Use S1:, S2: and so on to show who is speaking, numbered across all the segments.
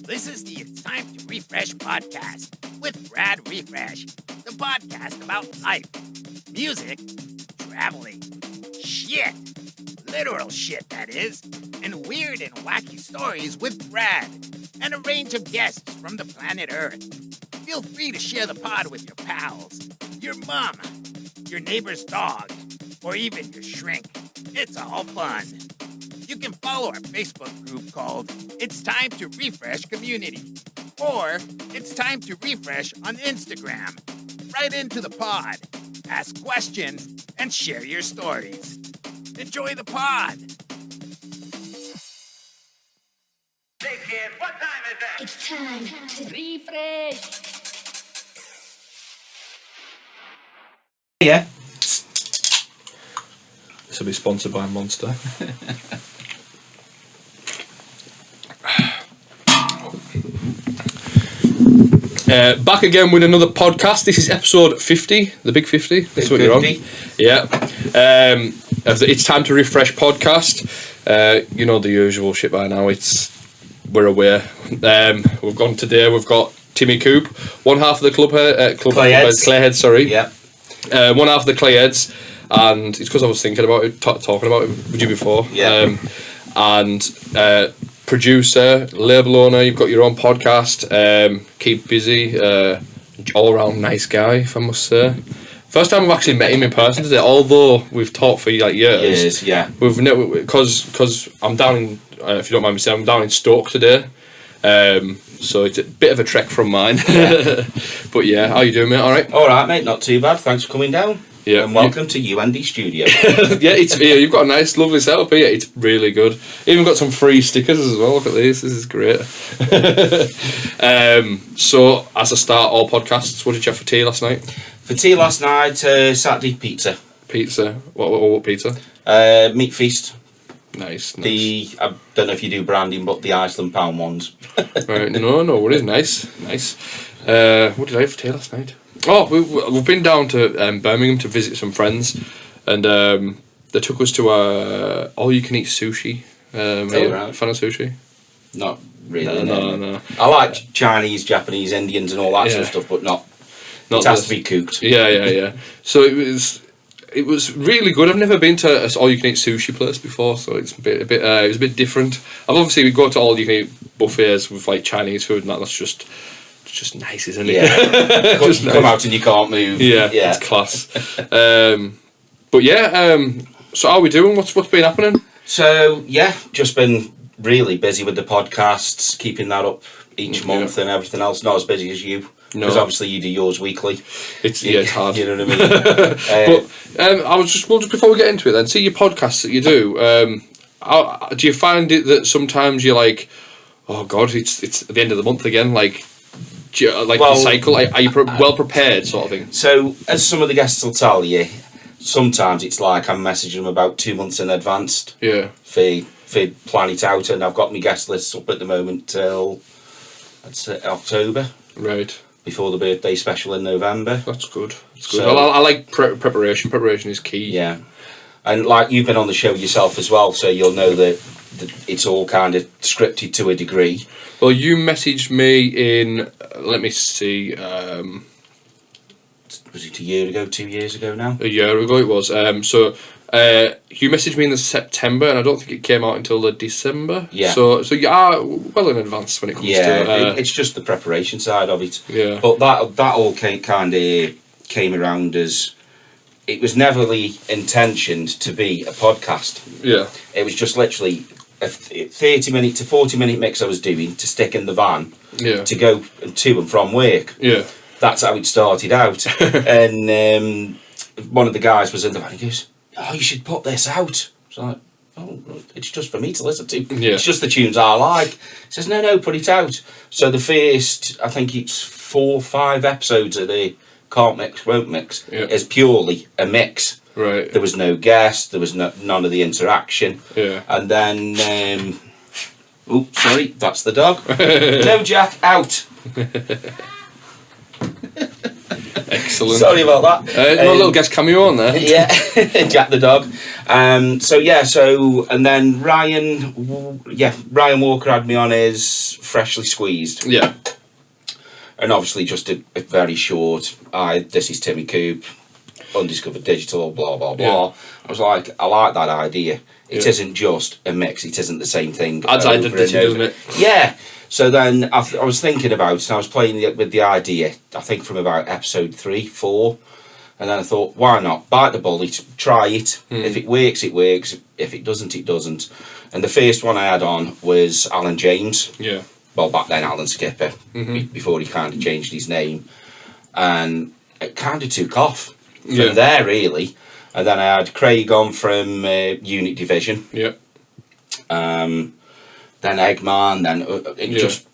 S1: This is the It's Time to Refresh podcast with Brad Riffresh, the podcast about life, music, traveling, shit, literal shit that is, and weird and wacky stories with Brad, and a range of guests from the planet Earth. Feel free to share the pod with your pals, your mom, your neighbor's dog, or even your shrink. It's all fun. You can follow our Facebook group called It's Time to Refresh Community, or It's Time to Refresh on Instagram. Write into the pod, ask questions, and share your stories. Enjoy the pod.
S2: Hey kid, what time is that?
S3: It's time to refresh.
S4: Yeah.
S5: This will be sponsored by Monster. Back again with another podcast. This is episode 50, the Big 50. That's what you're on. Yeah. Of the It's Time to Refresh podcast. You know the usual shit by now. We're aware. We've gone today. We've got Timmy Coop, one half of the Clayheads. Sorry.
S4: Yeah.
S5: One half of the Clayheads, and it's because I was thinking about it, talking about it with you before.
S4: Yeah.
S5: And producer, label owner, you've got your own podcast, keep busy, all around nice guy, if I must say. First time I've actually met him in person today, although we've talked for like years.
S4: Yeah.
S5: We've never, because I'm down in, if you don't mind me saying, I'm down in Stoke today. So it's a bit of a trek from mine.
S4: Yeah.
S5: But yeah, how you doing, mate? All right?
S4: All right, mate. Not too bad. Thanks for coming down.
S5: Yeah.
S4: And welcome to UND Studio.
S5: Yeah, you've got a nice, lovely setup here. It's really good. Even got some free stickers as well. Look at these. This is great. So, as a start, all podcasts, what did you have for tea last night?
S4: For tea last night, Saturday pizza.
S5: Pizza. What pizza?
S4: Meat feast.
S5: Nice.
S4: I don't know if you do branding, but the Iceland pound ones.
S5: Right, no worries. Nice. What did I have for tea last night? Oh, we've been down to Birmingham to visit some friends, and they took us to all-you-can-eat sushi.
S4: Right.
S5: Fan of sushi?
S4: Not really.
S5: No.
S4: I like Chinese, Japanese, Indians, and all that sort of stuff, but not it has to be cooked.
S5: Yeah. So it was really good. I've never been to an all-you-can-eat sushi place before, so it's it was a bit different. Obviously we go to all-you-can-eat buffets with like Chinese food, and that's just nice, isn't it?
S4: Yeah. Come out and you can't move.
S5: Yeah. It's class. But yeah, so how are we doing? What's been happening?
S4: So yeah, just been really busy with the podcasts, keeping that up each month and everything else. Not as busy as you, because obviously you do yours weekly.
S5: It's hard.
S4: You know what I mean?
S5: But I was just before we get into it, then see your podcasts that you do. Do you find it that sometimes you're like, oh god, it's at the end of the month again, like? The cycle, are you well prepared, sort of thing?
S4: So, as some of the guests will tell you, sometimes it's like I'm messaging them about 2 months in advance.
S5: Yeah.
S4: For plan it out, and I've got my guest lists up at the moment till I'd say October.
S5: Right.
S4: Before the birthday special in November.
S5: That's good. So, I like preparation. Preparation is key.
S4: Yeah. And like you've been on the show yourself as well, so you'll know that it's all kind of scripted to a degree.
S5: Well, you messaged me in, let me see,
S4: was it a year ago, 2 years ago now?
S5: A year ago it was. So you messaged me in the September, and I don't think it came out until the December.
S4: Yeah.
S5: So you are well in advance when it comes to...
S4: it's just the preparation side of it.
S5: Yeah.
S4: But that all came around as... It was never intentioned to be a podcast.
S5: Yeah.
S4: It was just literally a 30-minute to 40-minute mix I was doing to stick in the van to go to and from work.
S5: Yeah.
S4: That's how it started out. And one of the guys was in the van, he goes, oh, you should put this out. I was like, oh, it's just for me to listen to.
S5: Yeah.
S4: It's just the tunes I like. He says, no, put it out. So the first, I think it's 4 or 5 episodes of the Can't Mix, Won't Mix is purely a mix.
S5: Right.
S4: There was no guest, there was none of the interaction.
S5: Yeah.
S4: And then, sorry, that's the dog. No, Jack, out.
S5: Excellent.
S4: Sorry about that.
S5: No little guest cameo on there.
S4: Yeah, Jack the dog. And then Ryan Walker had me on his freshly squeezed.
S5: Yeah.
S4: And obviously just a very short, this is Timmy Coop, Undiscovered Digital, blah, blah, blah.
S5: Yeah.
S4: I was like, I like that idea. It
S5: Yeah.
S4: isn't just a mix, it isn't the same thing.
S5: Adds
S4: over
S5: identity,
S4: and over.
S5: doesn't it?
S4: Yeah. So then I was thinking about it, and I was playing with the idea, I think from about episode 3, 4. And then I thought, why not? Bite the bullet, try it. If it works, it works. If it doesn't, it doesn't. And the first one I had on was Alan James.
S5: Yeah.
S4: Well, back then Alan Skipper, before he kind of changed his name. And it kind of took off from there, really. And then I had Craig on from Unit Division.
S5: Yeah.
S4: Then Eggman, then it just...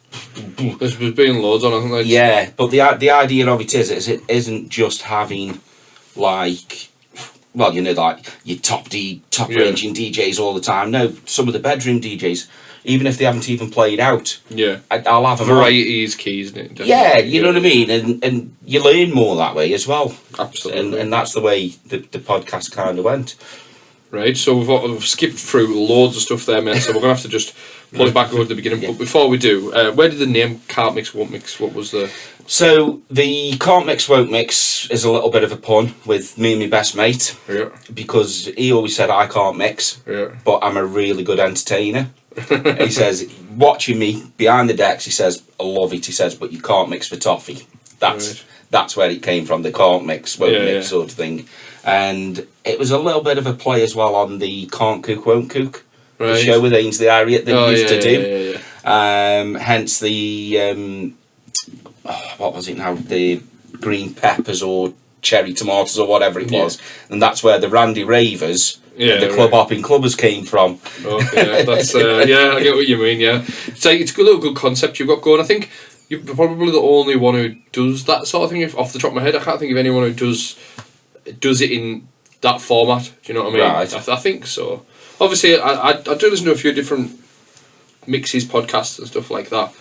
S5: There's been loads on, I think. Like,
S4: Yeah, but the idea of it is it isn't just having, like... Well, you know, like your top-ranging DJs all the time. No, some of the bedroom DJs, even if they haven't even played out, I'll have them on.
S5: Variety is key, isn't it? Definitely.
S4: Yeah, you know what I mean? And you learn more that way as well.
S5: Absolutely.
S4: And that's the way the podcast kind of went.
S5: Right, so we've skipped through loads of stuff there, mate, so we're going to have to just pull it back over to the beginning. But before we do, where did the name Can't Mix, Won't Mix, what was the...
S4: So, the Can't Mix, Won't Mix is a little bit of a pun with me and my best mate.
S5: Yeah.
S4: Because he always said, I can't mix, but I'm a really good entertainer. He says, watching me behind the decks, he says, I love it, he says, but you can't mix for toffee. That's where it came from, the can't mix, won't mix sort of thing. And it was a little bit of a play as well on the Can't Cook, Won't Cook, the show with Ainsley Harriott that he used to do. Hence the, what was it now, the green peppers or cherry tomatoes or whatever it was. And that's where the Randy Ravers, the club hopping clubbers came from.
S5: Okay, that's, I get what you mean, yeah. So it's a little good concept you've got going. I think you're probably the only one who does that sort of thing. Off the top of my head, I can't think of anyone who does it in that format. Do you know what I mean?
S4: Right.
S5: I think so. Obviously, I do listen to a few different mixes, podcasts and stuff like that.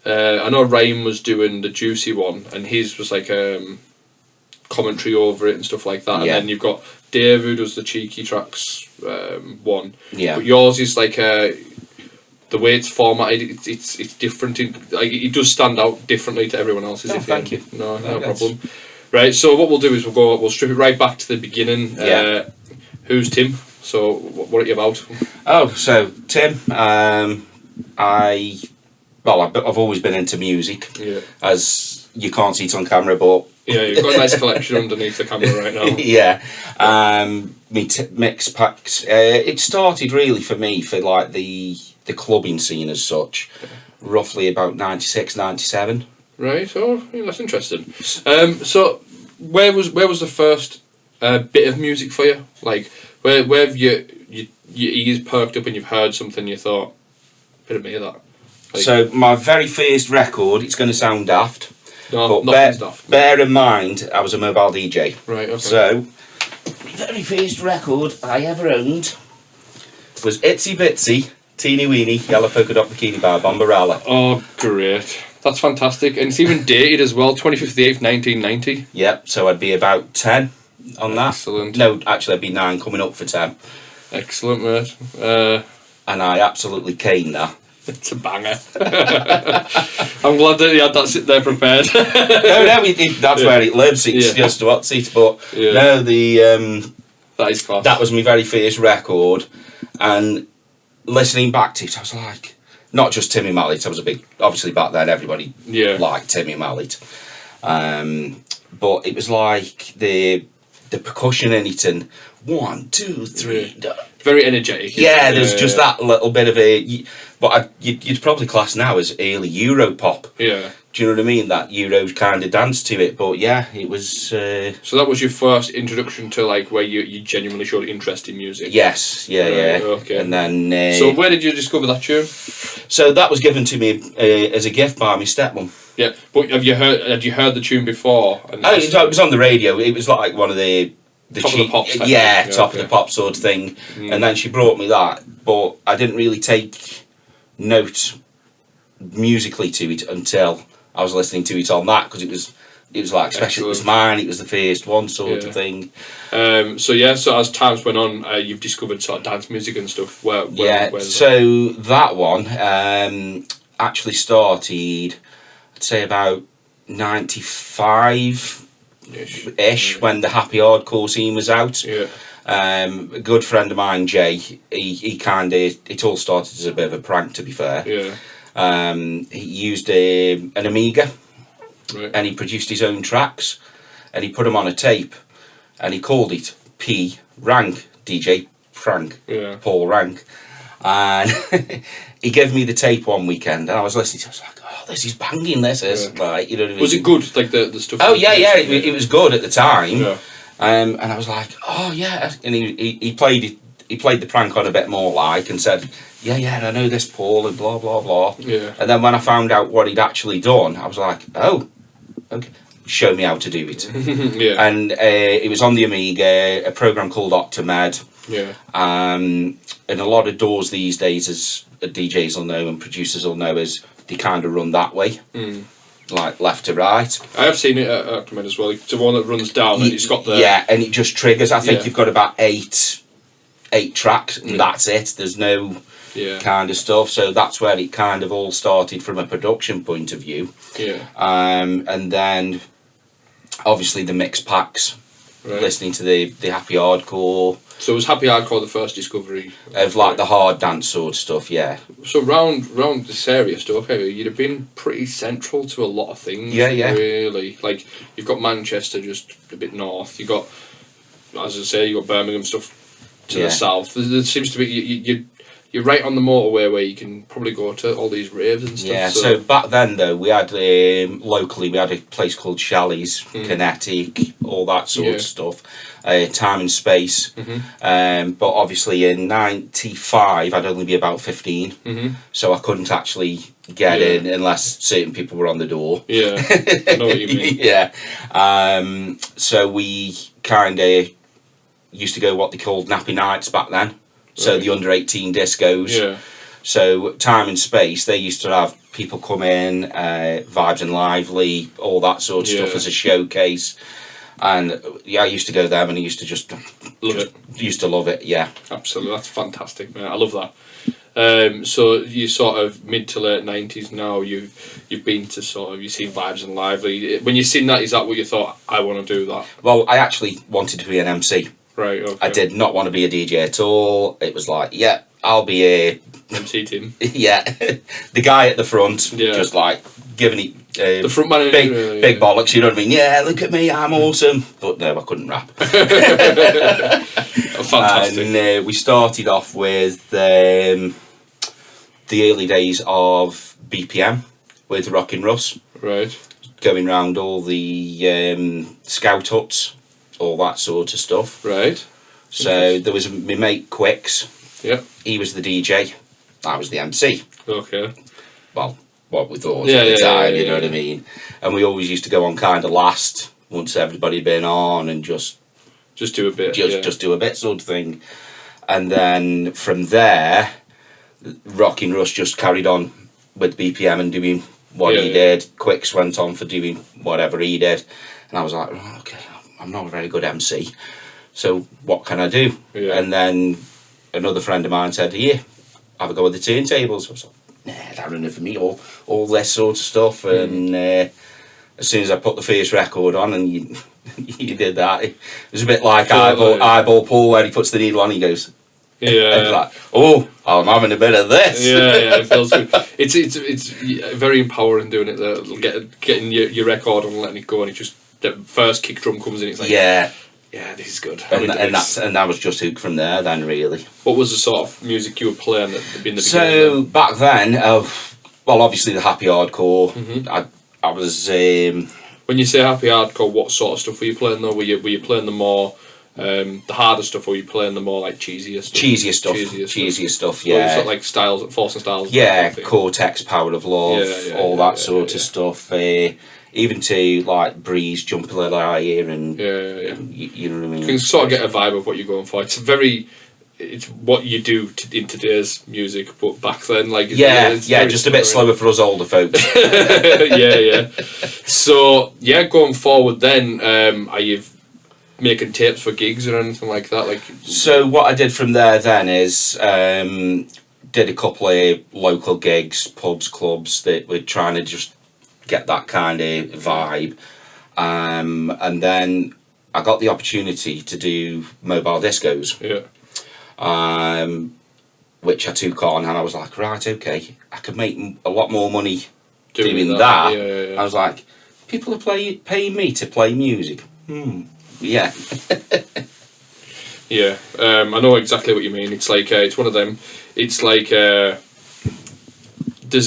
S5: I know Ryan was doing the Juicy one, and his was like commentary over it and stuff like that. And then you've got Dave who does the Cheeky Tracks one. Yeah. But yours is like the way it's formatted, it's different. It does stand out differently to everyone else's.
S4: Thank you.
S5: No problem. Right, so what we'll do is we'll strip it right back to the beginning. Who's Tim? So what are you about?
S4: Oh, so Tim, I've always been into music, as you can't see it on camera, but
S5: you've got a nice collection underneath the camera right now.
S4: Me mix packs. It started really for me for like the clubbing scene as such, roughly about 96, 97.
S5: Right. Oh, yeah, that's interesting. So, where was the first bit of music for you? Like, where have your ears perked up and you've heard something you thought, bit of me of that? Like, so
S4: my very first record, it's going to sound daft,
S5: but
S4: bear in mind I was a mobile DJ.
S5: Right. Okay.
S4: So, the very first record I ever owned was Itsy Bitsy Teeny Weeny Yellow Polka Dot Bikini by Bombarella.
S5: Oh, great. That's fantastic. And it's even dated as well, 25th of the 8th, 1990.
S4: Yep, so I'd be about 10 on that.
S5: Excellent.
S4: No, actually I'd be 9 coming up for 10.
S5: Excellent, mate.
S4: And I absolutely caned that.
S5: It's a banger. I'm glad that you had that sit there prepared.
S4: That's where it lives. It's just what's it. But no,
S5: that is class.
S4: That was my very first record, and listening back to it, I was like, not just Timmy Mallet. I was a big, obviously back then everybody liked Timmy Mallet, but it was like the percussion in it and 1, 2, 3.
S5: Very energetic.
S4: There's just that little bit of a, but you'd probably class now as early Euro pop.
S5: Yeah.
S4: Do you know what I mean? That Euro kind of dance to it, but it was.
S5: So that was your first introduction to like where you genuinely showed interest in music.
S4: Yes,
S5: Okay.
S4: And then.
S5: So where did you discover that tune?
S4: So that was given to me as a gift by my stepmom.
S5: Yeah, but had you heard the tune before?
S4: It was on the radio. It was like one of the
S5: top of the pops.
S4: Top of the pop sort of thing. And then she brought me that, but I didn't really take note musically to it until I was listening to it on that, because it was like, especially it was mine, it was the first one sort of thing.
S5: So as times went on, you've discovered sort of dance music and stuff. Where
S4: so that one, actually started, I'd say about 95-ish when the happy hardcore scene was out.
S5: Yeah.
S4: A good friend of mine, Jay, he kind of, it all started as a bit of a prank, to be fair.
S5: Yeah.
S4: He used an Amiga,
S5: Right.
S4: and he produced his own tracks, and he put them on a tape, and he called it P Rank, DJ Frank,
S5: Yeah.
S4: Paul Rank. And he gave me the tape one weekend, and I was listening to it. I was like, oh, this is banging, this is.
S5: Yeah.
S4: Like, you know what I mean?
S5: Was it good, like the stuff?
S4: Oh, yeah, it was good at the time.
S5: Yeah.
S4: And I was like, oh, yeah. And he played it. He played the prank on a bit more, like, and said, yeah, I know this, Paul, and blah, blah, blah.
S5: Yeah.
S4: And then when I found out what he'd actually done, I was like, oh, okay, show me how to do it.
S5: Yeah.
S4: And it was on the Amiga, a program called Optimed.
S5: Yeah.
S4: And a lot of doors these days, as DJs will know and producers will know, is they kind of run that way, like left to right.
S5: I have seen it at Acromed as well. It's the one that runs down and it's got the...
S4: Yeah, and it just triggers. I think
S5: Yeah.
S4: you've got about eight tracks, and that's it. There's no kind of stuff. So that's where it kind of all started from a production point of view.
S5: Yeah.
S4: And then obviously the mix packs, listening to the happy hardcore.
S5: So was happy hardcore the first discovery
S4: of like the hard dance sort of stuff? Yeah.
S5: So round this area stuff, you'd have been pretty central to a lot of things.
S4: Yeah.
S5: Really, like you've got Manchester just a bit north. You got, as I say, you got Birmingham stuff to the south. There seems to be you're right on the motorway where you can probably go to all these raves and stuff.
S4: Yeah. So back then though, we had locally we had a place called Shelley's, Kinetic, all that sort of stuff. Time and Space. But obviously in '95 I'd only be about 15, so I couldn't actually get in unless certain people were on the door.
S5: Yeah, I know what you mean.
S4: Yeah. So we kind of used to go what they called nappy nights back then. So the under 18 discos.
S5: Yeah.
S4: So Time and Space, they used to have people come in, Vibes and Lively, all that sort of stuff as a showcase. And I used to go there, and I used to just
S5: love it.
S4: Used to love it, yeah.
S5: Absolutely, that's fantastic, man. I love that. So you sort of mid to late 90s now. You've been to you've seen Vibes and Lively. When you seen that, is that what you thought? I want to do that.
S4: Well, I actually wanted to be an MC.
S5: Right. Okay.
S4: I did not want to be a DJ at all. It was like, yeah, I'll be a
S5: MC Tim.
S4: Yeah, the guy at the front, just like giving it
S5: the front man,
S4: big bollocks. You know what I mean? Yeah, look at me, I'm awesome. But no, I couldn't rap.
S5: Fantastic.
S4: And we started off with the early days of BPM with Rockin' Russ.
S5: Right.
S4: Going round all the scout huts, all that sort of stuff.
S5: Right.
S4: So there was my mate Quicks.
S5: Yeah.
S4: He was the DJ. I was the MC.
S5: Okay.
S4: Well, what we thought at the time, you know what I mean? And we always used to go on kind of last once everybody had been on and just
S5: do a bit.
S4: Just do a bit sort of thing. And then from there, Rockin' Russ just carried on with BPM and doing what he did. Quicks went on for doing whatever he did. And I was like, oh, okay, I'm not a very good MC. So what can I do?
S5: Yeah.
S4: And then another friend of mine said, here, have a go with the turntables. I was like, nah, that wasn't for me, all this sort of stuff. And as soon as I put the first record on and you did that, it was a bit like Eyeball Paul, where he puts the needle on, he goes, and like, oh, I'm having a bit of this.
S5: Yeah, it feels good. It's very empowering doing it there, getting your record on and letting it go, and it just, the first kick drum comes in, it's like, yeah, this is good.
S4: And that was just hooked from there then, really.
S5: What was the sort of music you were playing in the beginning?
S4: So back then, well, obviously the happy hardcore. I was.
S5: When you say happy hardcore, what sort of stuff were you playing though? Were you playing the more the harder stuff, or were you playing the more like cheesier stuff? Cheesier stuff.
S4: Yeah.
S5: Sort of like styles, Force and Styles.
S4: Yeah, Cortex, Power of Love, all that sort of stuff. Even to like Breeze, Jump a Little Higher, and you know what I mean.
S5: You can sort of get a vibe of what you're going for. It's what you do in today's music, but back then, like
S4: just a bit slower for us older folks.
S5: yeah. So going forward, then are you making tapes for gigs or anything like that? So
S4: what I did from there then is did a couple of local gigs, pubs, clubs, that were trying to just get that kind of vibe. And then I got the opportunity to do mobile discos.
S5: Yeah.
S4: Which I took on, and I was like, right, okay, I could make a lot more money doing that.
S5: Yeah.
S4: I was like, people are paying me to play music. Yeah.
S5: Yeah, I know exactly what you mean. It's like it's one of them. It's like there's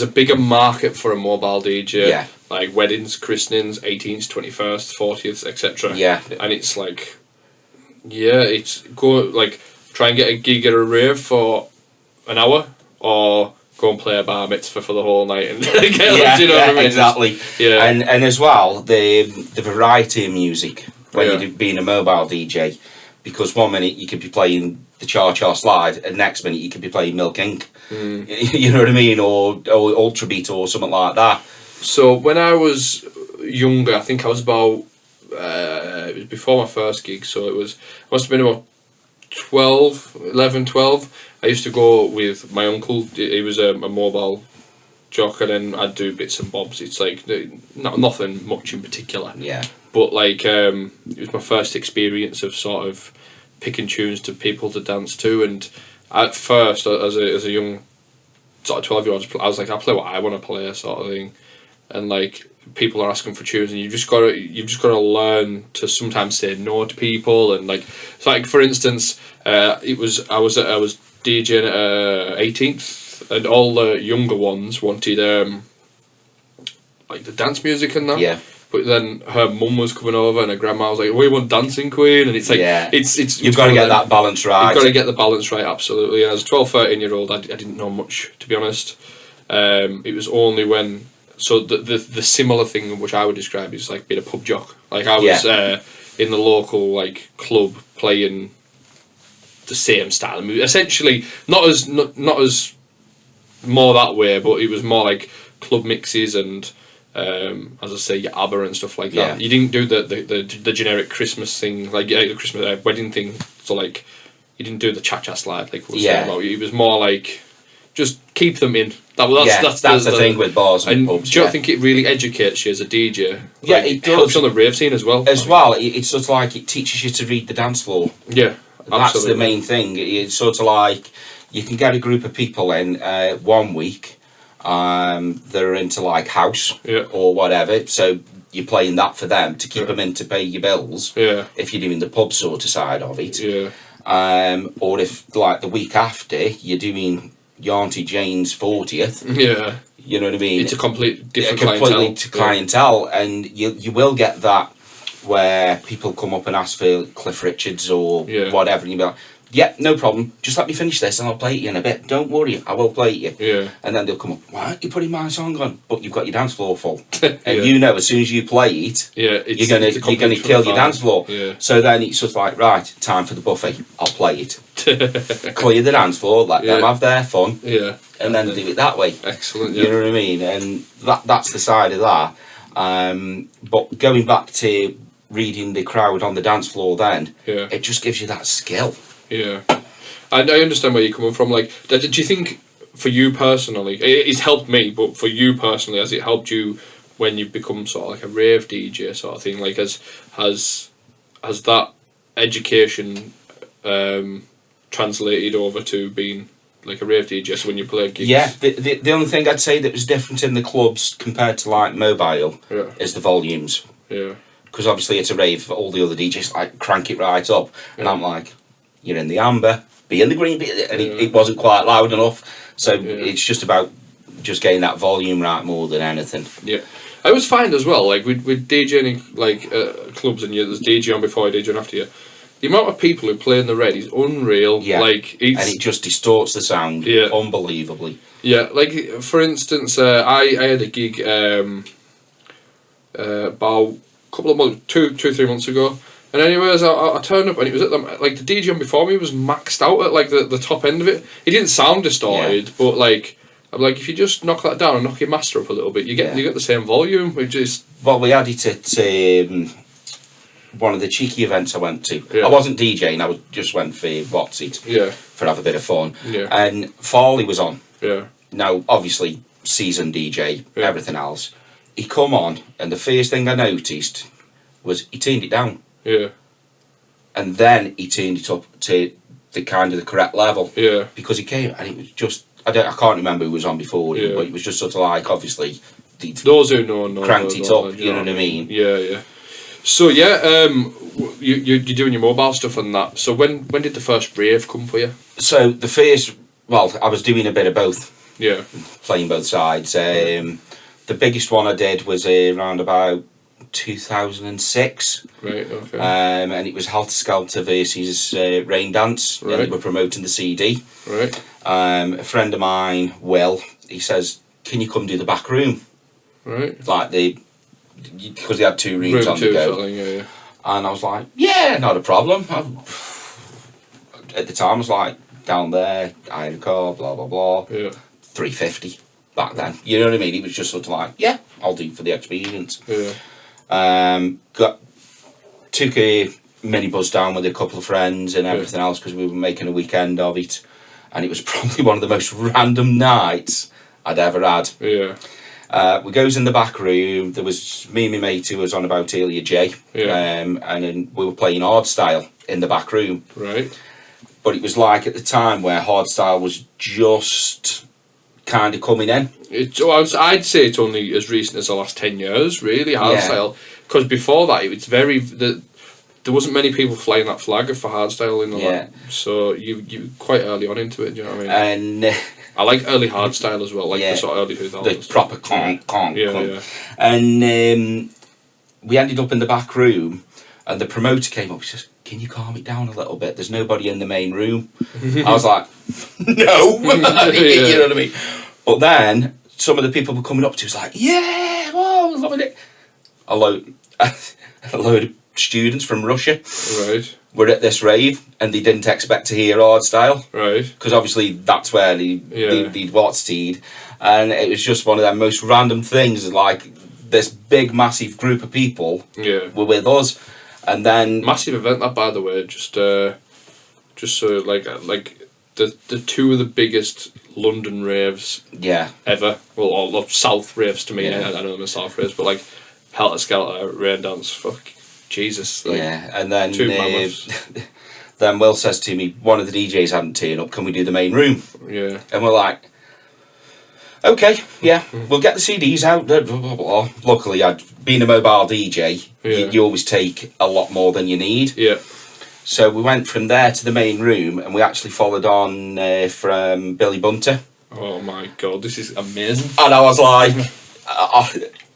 S5: a bigger market for a mobile DJ.
S4: Yeah.
S5: Like weddings, christenings, 18th, 21st, 40th, etc.
S4: Yeah.
S5: And it's like, yeah, it's go like try and get a gig at a rave for an hour, or go and play a bar mitzvah for the whole night and get you know what I mean?
S4: Exactly.
S5: Yeah.
S4: And as well the variety of music when you're being a mobile DJ, because one minute you could be playing the Cha Cha Slide, and next minute you could be playing Milk Inc. You know what I mean, or Ultra Beat or something like that.
S5: So when I was younger, I think I was about it was before my first gig, so it must have been about 11, 12. I used to go with my uncle. He was a mobile jock, and then I'd do bits and bobs. It's like nothing much in particular.
S4: Yeah.
S5: But like it was my first experience of sort of picking tunes to people to dance to, and at first as a young sort of 12-year-old, I was like, I play what I want to play, sort of thing, and like people are asking for tunes, and you've just got to learn to sometimes say no to people, and like it's like for instance, I was DJing at 18th, and all the younger ones wanted like the dance music and that.
S4: Yeah.
S5: But then her mum was coming over, and her grandma was like, "We want Dancing Queen," and it's like, it's
S4: you've got to get that balance right.
S5: You've got to get the balance right, absolutely. And as a 12, 13-year-old, I didn't know much, to be honest. It was only when the similar thing which I would describe is like being a pub jock. Like I was in the local like club playing the same style of music, essentially not as more that way, but it was more like club mixes and. As I say, your ABBA and stuff like that. You didn't do the generic Christmas thing, like the Christmas wedding thing. So like, you didn't do the cha-cha slide like we were saying about. It was more like, just keep them in. That's the
S4: thing with bars and pubs.
S5: Do you think it really educates you as a DJ?
S4: Yeah,
S5: like,
S4: it does.
S5: Helps on the rave scene as well.
S4: It's sort of like it teaches you to read the dance floor.
S5: Yeah,
S4: that's
S5: absolutely.
S4: the main thing. It's sort of like you can get a group of people in 1 week. They're into like house or whatever, so you're playing that for them to keep them in to pay your bills.
S5: Yeah.
S4: If you're doing the pub sort of side of it.
S5: Yeah.
S4: Or if like the week after you're doing your Auntie Jane's 40th.
S5: Yeah.
S4: You know what I mean?
S5: It's a complete different
S4: clientele, and you will get that where people come up and ask for Cliff Richards or whatever, and you'll be like, yeah, no problem. Just let me finish this and I'll play it you in a bit. Don't worry, I will play it you.
S5: Yeah.
S4: And then they'll come up, why aren't you putting my song on? But you've got your dance floor full. And you know as soon as you play it, you're gonna kill your dance floor.
S5: Yeah.
S4: So then it's just like, right, time for the buffet. I'll play it. Clear the dance floor, let them have their fun.
S5: Yeah.
S4: And then do it that way.
S5: Excellent,
S4: You know what I mean? And that's the side of that. But going back to reading the crowd on the dance floor then, it just gives you that skill.
S5: Yeah, and I understand where you're coming from. Like, do you think for you personally, it's helped me, but for you personally, has it helped you when you become sort of like a rave DJ sort of thing? Like, has that education translated over to being like a rave DJ? So when you play gigs,
S4: the only thing I'd say that was different in the clubs compared to like mobile is the volumes.
S5: Yeah,
S4: because obviously it's a rave. All the other DJs like crank it right up, and I'm like, you're in the amber, be in the green, and it wasn't quite loud enough. So it's just about just getting that volume right more than anything. Yeah,
S5: I always find as well, like with DJing like clubs, and there's DJ on before you, DJ on after you. The amount of people who play in the red is unreal.
S4: Yeah,
S5: like
S4: and it just distorts the sound unbelievably.
S5: Yeah, like for instance, I had a gig about a couple of months, 3 months ago. And anyways, I turned up and it was at the like the DJ on before me was maxed out at like the top end of it. It didn't sound distorted, but like I'm like, if you just knock that down and knock your master up a little bit, you get the same volume. Which is
S4: we had it at one of the cheeky events I went to.
S5: Yeah.
S4: I wasn't DJing, I just went for what's it,
S5: Yeah.
S4: for have a bit of fun.
S5: Yeah.
S4: And Farley was on.
S5: Yeah.
S4: Now, obviously, seasoned DJ,
S5: Yeah.
S4: everything else. He come on, and the first thing I noticed was he turned it down.
S5: Yeah.
S4: And then he turned it up to the kind of the correct level.
S5: Yeah.
S4: Because he came, and it was just, I can't remember who was on before him,
S5: Yeah.
S4: but it was just sort of like, obviously,
S5: Those who know.
S4: cranked it up, you know what I mean?
S5: Yeah, yeah. So yeah, you're doing your mobile stuff and that. So when did the first rave come for you?
S4: So the first, well, I was doing a bit of both,
S5: Yeah.
S4: playing both sides. The biggest one I did was around about 2006.
S5: Right. Okay.
S4: And it was Helter Skelter versus Rain Dance, and they
S5: Right.
S4: were promoting the CD.
S5: Right.
S4: A friend of mine, Will, he says, "Can you come do the back room?"
S5: Right.
S4: Like because they had two rooms
S5: Room
S4: on the
S5: two,
S4: go.
S5: sort of thing, yeah.
S4: And I was like, "Yeah, not a problem." At the time, I was like, down there, I had a car, blah blah blah.
S5: Yeah.
S4: 350 back then. You know what I mean? It was just sort of like, yeah, I'll do for the experience.
S5: Yeah.
S4: Took a minibus down with a couple of friends and everything else because we were making a weekend of it, and it was probably one of the most random nights I'd ever had.
S5: Yeah.
S4: We goes in the back room. There was me and my mate who was on about Elia J,
S5: Yeah.
S4: and then we were playing hardstyle in the back room.
S5: Right.
S4: But it was like at the time where hardstyle was just kind of coming in.
S5: I'd say it's only as recent as the last 10 years, really, hardstyle. Because before that, it was there wasn't many people flying that flag for hardstyle in the land. So you quite early on into it, do you know what I mean?
S4: And
S5: I like early hardstyle as well, like
S4: Yeah.
S5: the sort of early 2000s.
S4: the proper conk.
S5: Yeah, yeah.
S4: And we ended up in the back room, and the promoter came up. He says, "Can you calm it down a little bit? There's nobody in the main room." I was like, "No," you know what I mean. But then some of the people were coming up to us like, "Yeah, oh, I was loving it." A load of students from Russia
S5: Right.
S4: were at this rave, and they didn't expect to hear hardstyle.
S5: Right.
S4: Because obviously that's where they'd watched it, and it was just one of them most random things. Like this big, massive group of people
S5: Yeah.
S4: were with us, and then
S5: Massive event that, by the way. Just so like the two of the biggest London raves
S4: yeah,
S5: ever. Well, all South raves to me.
S4: Yeah.
S5: I know them as South raves, but like Helter Skelter, Rain Dance, fuck Jesus. Like,
S4: yeah, and then
S5: two mammoths.
S4: then Will says to me, one of the DJs hadn't turned up. Can we do the main room?
S5: Yeah.
S4: And we're like, okay, yeah, we'll get the CDs out. Blah, blah, blah, blah. Luckily, being a mobile DJ,
S5: Yeah.
S4: you always take a lot more than you need.
S5: Yeah.
S4: So we went from there to the main room, and we actually followed on from Billy Bunter.
S5: Oh my god, this is amazing.
S4: And I was like,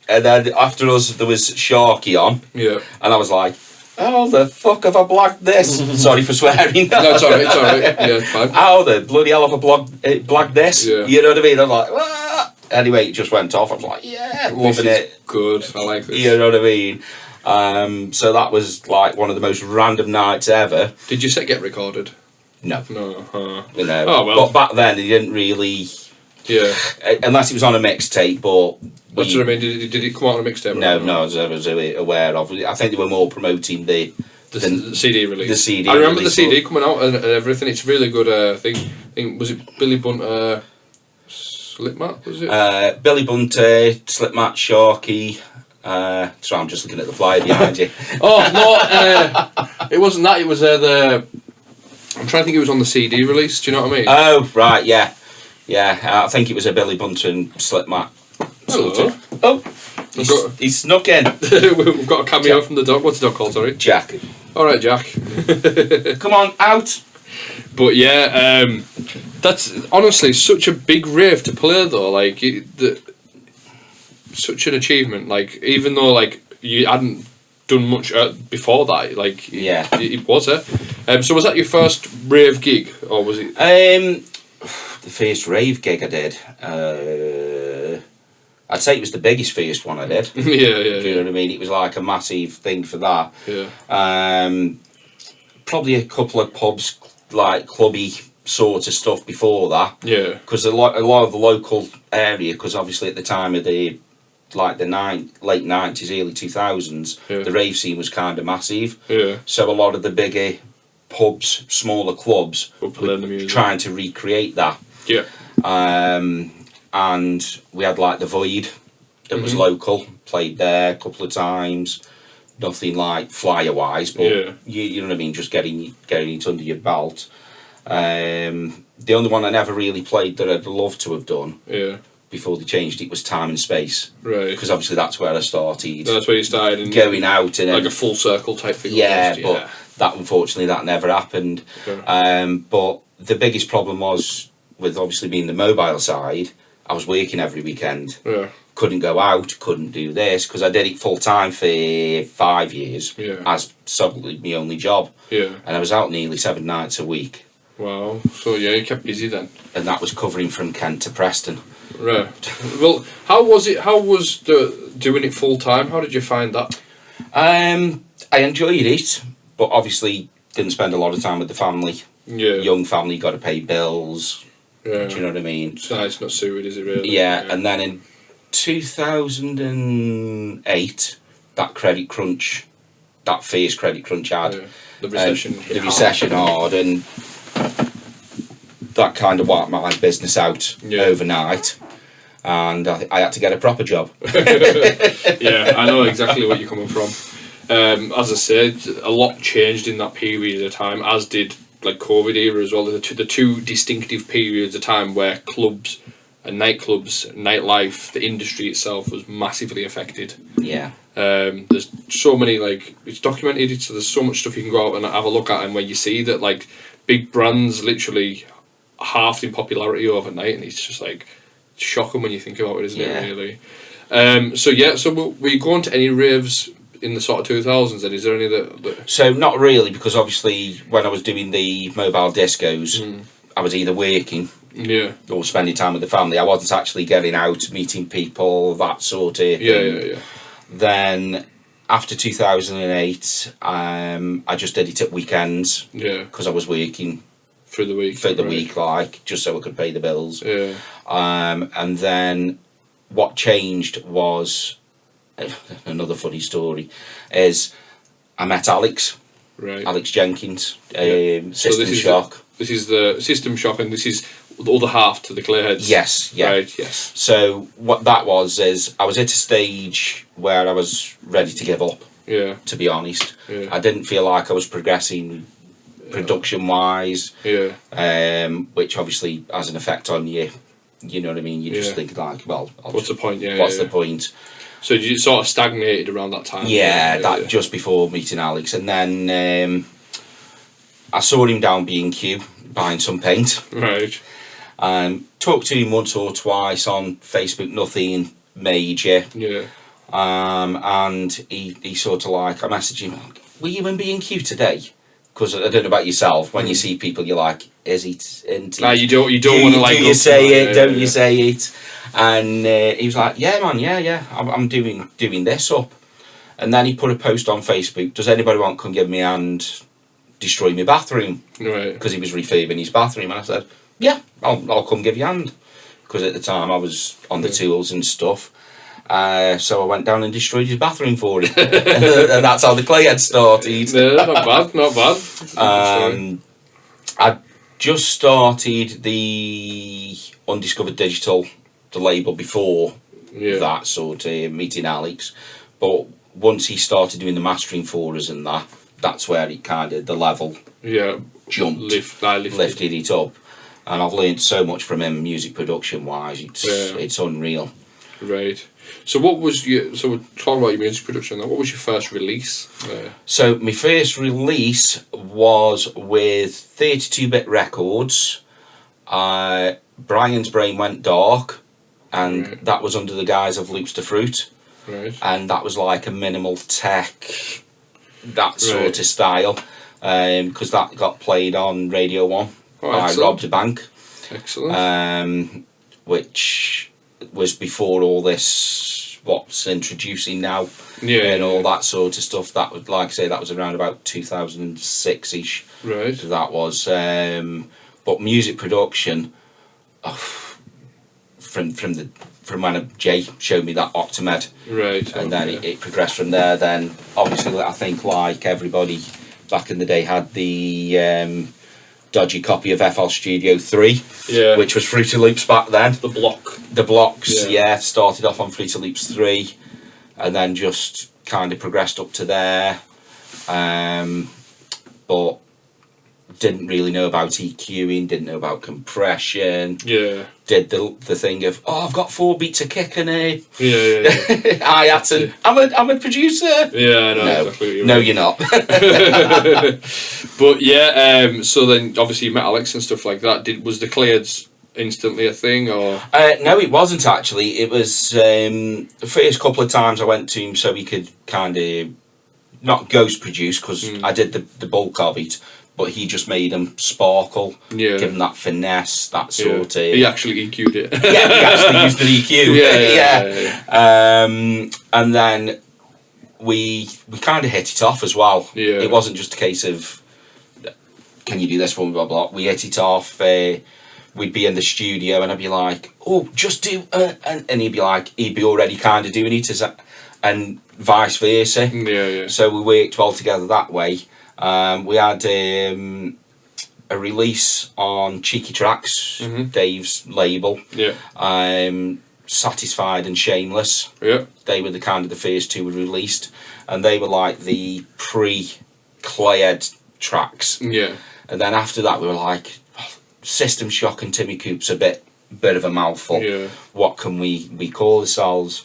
S4: and then after us there was Sharky on,
S5: Yeah.
S4: and I was like, how the fuck have I blagged this? Sorry for swearing.
S5: No, it's alright, it's alright. Yeah, it's fine.
S4: How the bloody hell have I blagged this?
S5: Yeah.
S4: You know what I mean? I'm like, ah. Anyway, it just went off. I was like, yeah, loving it.
S5: Good, I like this.
S4: You know what I mean? So that was like one of the most random nights ever.
S5: Did your set get recorded?
S4: No.
S5: No.
S4: You know,
S5: Oh, well.
S4: but back then they didn't really,
S5: Yeah.
S4: unless it was on a mixtape, but
S5: That's what I mean. Did it come out on a mixtape?
S4: no, I was aware of. I think they were more promoting the
S5: CD release.
S4: the CD
S5: I remember
S4: release,
S5: the CD coming out and everything. It's a really good thing. I think was it Billy Bunter, Slipmat? Was it?
S4: Billy Bunter, Slipmat, Sharky. So I'm just looking at the flyer behind you.
S5: Oh no, it wasn't that. It was the. I'm trying to think. It was on the CD release. Do you know what I mean?
S4: Oh right, yeah. I think it was a Billy Bunter and Slipmat.
S5: Hello.
S4: Oh,
S5: got-
S4: he's snuck in.
S5: We've got a cameo
S4: Jack.
S5: from the dog. What's the dog called? Sorry.
S4: Jack,
S5: All right, Jack.
S4: come on out.
S5: But yeah, that's honestly such a big rave to play though. Like such an achievement. Like even though like you hadn't done much before that, like
S4: Yeah.
S5: it was it. So was that your first rave gig, or was it?
S4: The first rave gig I did. I'd say it was the biggest first one I did.
S5: yeah,
S4: Do you know
S5: yeah,
S4: what I mean? It was like a massive thing for that.
S5: yeah.
S4: Probably a couple of pubs, like clubby sort of stuff before that.
S5: Yeah.
S4: Because a lot of the local area, because obviously at the time of the like the late 90s, early 2000s, the rave scene was kind of massive.
S5: Yeah.
S4: So a lot of the bigger pubs, smaller clubs, were trying to recreate that.
S5: Yeah.
S4: And we had like the Void that was local, played there a couple of times. Nothing like flyer wise, but you know what I mean, just getting it under your belt. The only one I never really played that I'd love to have done before they changed it was Time and Space.
S5: Right.
S4: Because obviously that's where I started.
S5: That's where you started.
S4: Going out and
S5: like a full circle type thing.
S4: Yeah, but that unfortunately that never happened.
S5: Okay.
S4: But the biggest problem was with obviously being the mobile side. I was working every weekend.
S5: Yeah.
S4: Couldn't go out, couldn't do this, because I did it full time for 5 years as solely my only job.
S5: Yeah.
S4: And I was out nearly 7 nights a week.
S5: Wow. So yeah, you kept busy then.
S4: And that was covering from Kent to Preston.
S5: Right. Well, how was it? How was doing it full time? How did you find that?
S4: I enjoyed it, but obviously didn't spend a lot of time with the family.
S5: Yeah.
S4: Young family, got to pay bills.
S5: Yeah.
S4: Do you know what I mean?
S5: So it's not suited, is it really?
S4: Yeah, and then in 2008, that credit crunch, that fierce credit crunch had.
S5: Yeah. The recession.
S4: The recession hard, and that kind of wiped my business out overnight. And I had to get a proper job.
S5: Yeah, I know exactly what you're coming from. As I said, a lot changed in that period of time, as did like COVID era as well. The two distinctive periods of time where clubs and nightclubs, nightlife, the industry itself was massively affected.
S4: Yeah.
S5: There's so many, like, it's documented, so there's so much stuff you can go out and have a look at, and where you see that like big brands literally halved in popularity overnight, and it's just like shocking when you think about it, isn't it, really? So were you going to any raves in the sort of 2000s, and is there any that...
S4: So not really, because obviously when I was doing the mobile discos, I was either working or spending time with the family. I wasn't actually getting out, meeting people, that sort of thing.
S5: Yeah.
S4: Then after 2008, I just did it at weekends.
S5: Yeah.
S4: Because I was working
S5: through the week.
S4: Like, just so I could pay the bills.
S5: Yeah.
S4: And then what changed was, another funny story, is I met Alex.
S5: Right.
S4: Alex Jenkins, System Shock.
S5: This is the System Shock, and this is the other half to the Clearheads.
S4: Yes, yeah.
S5: Right, yes.
S4: So what that was is I was at a stage where I was ready to give up.
S5: Yeah.
S4: To be honest.
S5: Yeah.
S4: I didn't feel like I was progressing production-wise.
S5: Yeah.
S4: Which obviously has an effect on you. You know what I mean? You just think like, well...
S5: What's the point? Yeah.
S4: What's the point?
S5: So you sort of stagnated around that time?
S4: Yeah, just before meeting Alex. And then I saw him down B&Q buying some paint.
S5: Right.
S4: Talked to him once or twice on Facebook, nothing major.
S5: Yeah.
S4: And he sort of like, I messaged him, were you in B&Q today? Because I don't know about yourself, when you see people, you're like, is he?
S5: You don't want to like...
S4: Do you say it? Don't you say it? And he was like, yeah, man, yeah, I'm doing this up. And then he put a post on Facebook, does anybody want to come give me a hand, destroy my bathroom?
S5: Right.
S4: Because he was refurbing his bathroom. And I said, yeah, I'll come give you a hand. Because at the time I was on the tools and stuff. So I went down and destroyed his bathroom for him. And that's how the Clayhead started.
S5: No, not bad.
S4: I just started the Undiscovered Digital, the label, before that sort of meeting Alex. But once he started doing the mastering for us and that's where it kind of, the level jumped, lifted it up. And I've learned so much from him music production wise, it's unreal.
S5: Right. So what was we're talking about your music production now. What was your first release?
S4: So my first release was with 32-bit records. Brian's Brain Went Dark, and that was under the guise of Loops to Fruit.
S5: Right.
S4: And that was like a minimal tech, that sort of style, because that got played on Radio 1 by Rob the Bank.
S5: Excellent.
S4: Which was before all this what's introducing now and all that sort of stuff. That was, like I say, that was around about 2006ish.
S5: Right.
S4: So that was but music production from from when Jay showed me that Octamed.
S5: Right.
S4: And then it progressed from there. Then obviously I think like everybody back in the day had the dodgy copy of FL Studio 3, which was Fruity Loops back then. The blocks, started off on Fruity Loops 3 and then just kind of progressed up to there. But didn't really know about EQing, didn't know about compression.
S5: Yeah.
S4: Did the thing of, I've got 4 beats of kick and a...
S5: Yeah.
S4: I had to... I'm a producer.
S5: Yeah, I know
S4: no,
S5: exactly what
S4: no, you're not.
S5: But yeah, so then obviously you met Alex and stuff like that. Was the Clayheads instantly a thing, or...?
S4: No, it wasn't actually. It was the first couple of times I went to him so he could kind of... Not ghost produce, because I did the bulk of it. But he just made them sparkle, give them that finesse, that sort of...
S5: He actually EQ'd it.
S4: Yeah, he actually used an EQ. And then we kind of hit it off as well.
S5: Yeah.
S4: It wasn't just a case of, can you do this for me, blah, blah. We hit it off. We'd be in the studio and I'd be like, just do... and he'd be like, he'd be already kind of doing it, and vice versa.
S5: Yeah.
S4: So we worked well together that way. We had a release on Cheeky Tracks, Dave's label.
S5: Yeah.
S4: Satisfied and Shameless.
S5: Yeah.
S4: They were the first two we released, and they were like the pre-Clayhead tracks.
S5: Yeah.
S4: And then after that, we were like, System Shock and Timmy Coop's a bit of a mouthful.
S5: Yeah. What
S4: can we call ourselves?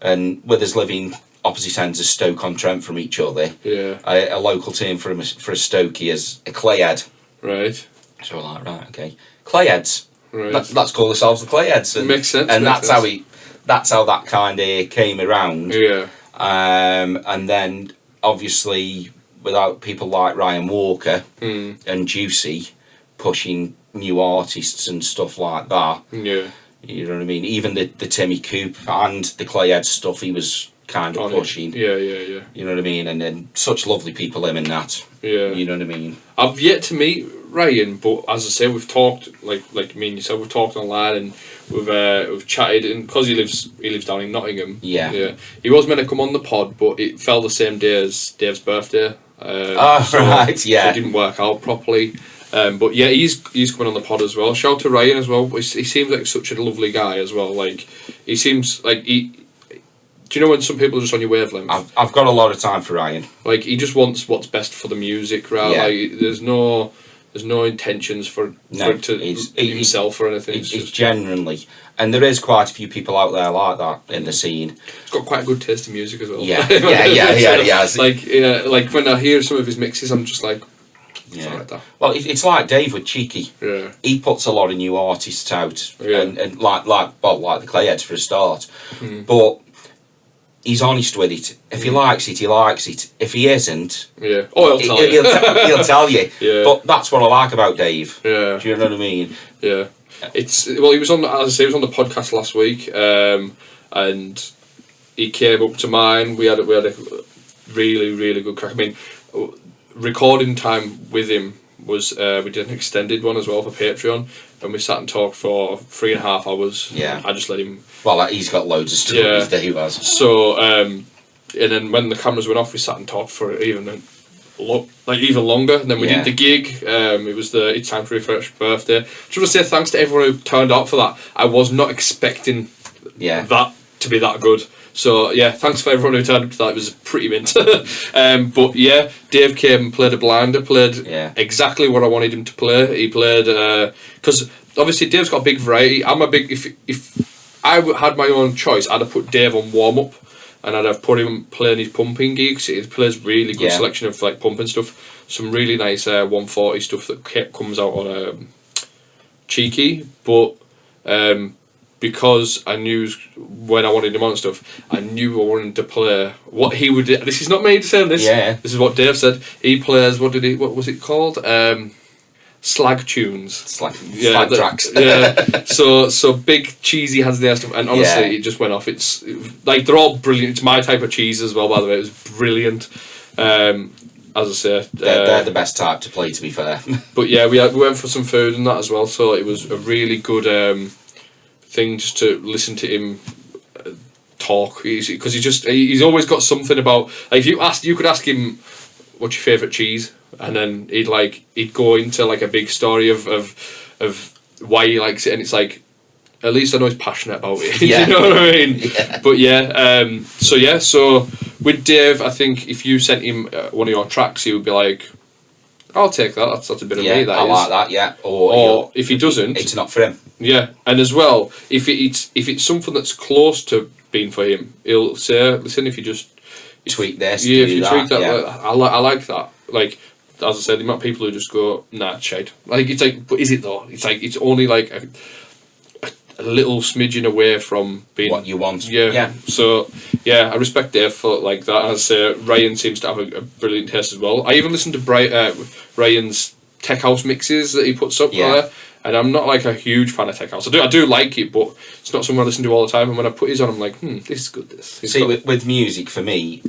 S4: And with us living opposite ends of Stoke-on-Trent from each other.
S5: Yeah.
S4: A local term for a Stokey is a Clayhead.
S5: Right.
S4: So we're like, right, okay, Clayheads.
S5: Right.
S4: Let's call ourselves the Clayheads. And,
S5: makes sense.
S4: And that's how that kind of came around.
S5: Yeah.
S4: And then obviously without people like Ryan Walker and Juicy pushing new artists and stuff like that.
S5: Yeah.
S4: You know what I mean? Even the Timmy Coop and the Clayhead stuff he was kind of pushing.
S5: Yeah.
S4: You know what I mean? And then such lovely people him and that.
S5: Yeah.
S4: You know what I mean?
S5: I've yet to meet Ryan, but as I say, we've talked like me and yourself. We've talked online and we've chatted, and because he lives down in Nottingham.
S4: Yeah.
S5: He was meant to come on the pod, but it fell the same day as Dave's birthday.
S4: Right. Yeah.
S5: So it didn't work out properly. But yeah, he's coming on the pod as well. Shout out to Ryan as well. He seems like such a lovely guy as well. Like he seems like he. Do you know when some people are just on your wavelength?
S4: I've got a lot of time for Ryan.
S5: Like he just wants what's best for the music, right?
S4: Yeah.
S5: Like there's no intentions for himself or anything.
S4: It's just genuinely, and there is quite a few people out there like that in the scene.
S5: He's got quite a good taste in music as well.
S4: Yeah, he has.
S5: Like when I hear some of his mixes, I'm just like.
S4: Yeah. Well, it's like Dave with Cheeky.
S5: Yeah.
S4: He puts a lot of new artists out, and like the Clayheads for a start. But he's honest with it. If he likes it, he likes it. If he isn't,
S5: he'll tell you.
S4: He'll tell you.
S5: Yeah.
S4: But that's what I like about Dave.
S5: Yeah.
S4: Do you know what I mean?
S5: Yeah. He was on, as I say, he was on the podcast last week, and he came up to mine. We had a really, really good crack. I mean, recording time with him was we did an extended one as well for Patreon, and we sat and talked for 3.5 hours.
S4: Yeah.
S5: I just let him.
S4: Well, he's got loads of stories that he has.
S5: So, and then when the cameras went off, we sat and talked for even longer. And then we did the gig. It was the It's Time to Refresh birthday. Just want to say thanks to everyone who turned out for that. I was not expecting that to be that good. So yeah, thanks for everyone who turned up to that. It was pretty mint. But yeah, Dave came and played a blinder. Played exactly what I wanted him to play. He played because obviously Dave's got a big variety. I'm a big if I had my own choice, I'd have put Dave on warm up, and I'd have put him playing his pumping gigs. He plays really good selection of like pumping stuff. Some really nice 140 stuff that comes out on Cheeky, but. Because I knew when I wanted him on and stuff, I knew I wanted to play what he would do. This is not me saying this.
S4: Yeah.
S5: This is what Dave said. He plays, what was it called? Slag tunes.
S4: Slag tracks.
S5: Yeah. So big cheesy hands there stuff, and honestly it just went off. It's like they're all brilliant. It's my type of cheese as well, by the way. It was brilliant. As I say,
S4: they're the best type to play, to be fair.
S5: But yeah, we went for some food and that as well, so it was a really good thing just to listen to him talk. Because he's always got something about. Like, if you could ask him, what's your favourite cheese, and then he'd go into like a big story of why he likes it, and it's like, at least I know he's passionate about it.
S4: Yeah.
S5: You know what I mean?
S4: Yeah.
S5: But so with Dave, I think if you sent him one of your tracks, he would be like, I'll take that. That's a bit of me. That
S4: I
S5: is.
S4: like that. Yeah.
S5: Or if he doesn't,
S4: it's not for him.
S5: Yeah, and as well, if it's something that's close to being for him, he'll say, listen, if you just
S4: tweak this,
S5: yeah, if you tweak that,
S4: yeah.
S5: I like that. Like, as I said, the amount of people who just go, nah, shade. Like, it's like, but is it though? It's like, it's only like a little smidgen away from being
S4: what you want.
S5: Yeah.
S4: Yeah.
S5: So yeah, I respect Dave for like that. As Ryan seems to have a brilliant taste as well. I even listened to Ryan's tech house mixes that he puts up there, and I'm not like a huge fan of tech house. I do like it, but it's not something I listen to all the time. And when I put his on, I'm like, this is good.
S4: With music, for me,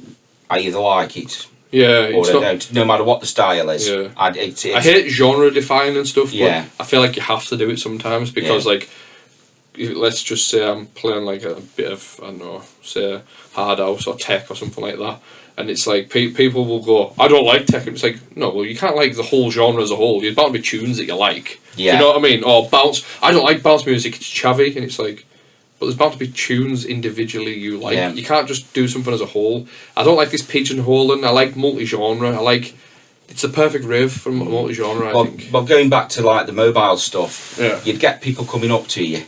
S4: I either like it.
S5: Yeah,
S4: or I don't. No matter what the style is.
S5: Yeah.
S4: I
S5: hate genre defining and stuff.
S4: Yeah.
S5: But I feel like you have to do it sometimes because like, let's just say I'm playing like a bit of, I don't know, say hard house or tech or something like that, and it's like people will go, I don't like tech, and it's like, no, well, you can't like the whole genre as a whole. There's bound to be tunes that you like.
S4: Yeah.
S5: Do you know what I mean? Or bounce. I don't like bounce music. It's chavvy, and it's like, but there's bound to be tunes individually you like.
S4: Yeah.
S5: You can't just do something as a whole. I don't like this pigeonholing. I like multi-genre. It's the perfect rave for multi-genre, I think.
S4: Well, going back to like the mobile stuff,
S5: Yeah.
S4: you'd get people coming up to you.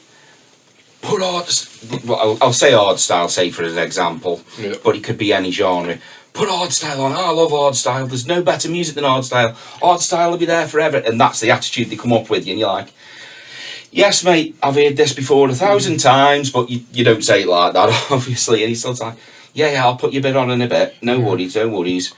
S4: Put I'll say hard style, say for an example, but it could be any genre. Put hard style on. I love hard style. There's no better music than hard style. Hard style will be there forever, and that's the attitude they come up with you, and you're like, yes, mate, I've heard this before 1,000 times, but you don't say it like that, obviously. And he's still like, yeah, I'll put your bit on in a bit. No worries, no worries.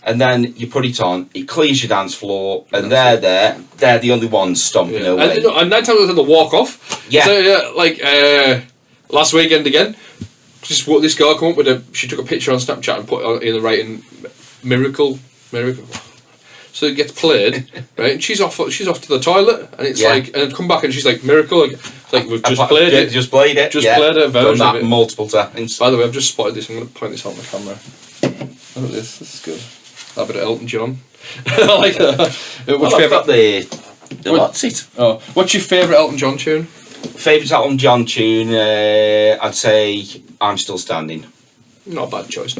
S4: And then you put it on, it clears your dance floor, and they're the only ones stomping away.
S5: And 9 times out of 10 they'll walk off.
S4: Yeah.
S5: So, last weekend again, just what this girl come up she took a picture on Snapchat and put it on in the writing, miracle. So it gets played, right? And she's off to the toilet, and it's like, and come back and she's like, miracle. It's like, we've just played it.
S4: Just played it.
S5: Just played a version
S4: done that
S5: of it
S4: multiple times.
S5: By the way, I've just spotted this. I'm going to point this out on the camera. Look at this. This is good. A bit of Elton John. I like that. What's your favourite?
S4: What's it?
S5: Oh, what's your favourite Elton John tune?
S4: Favourite Elton John tune? I'd say "I'm Still Standing."
S5: Not a bad choice.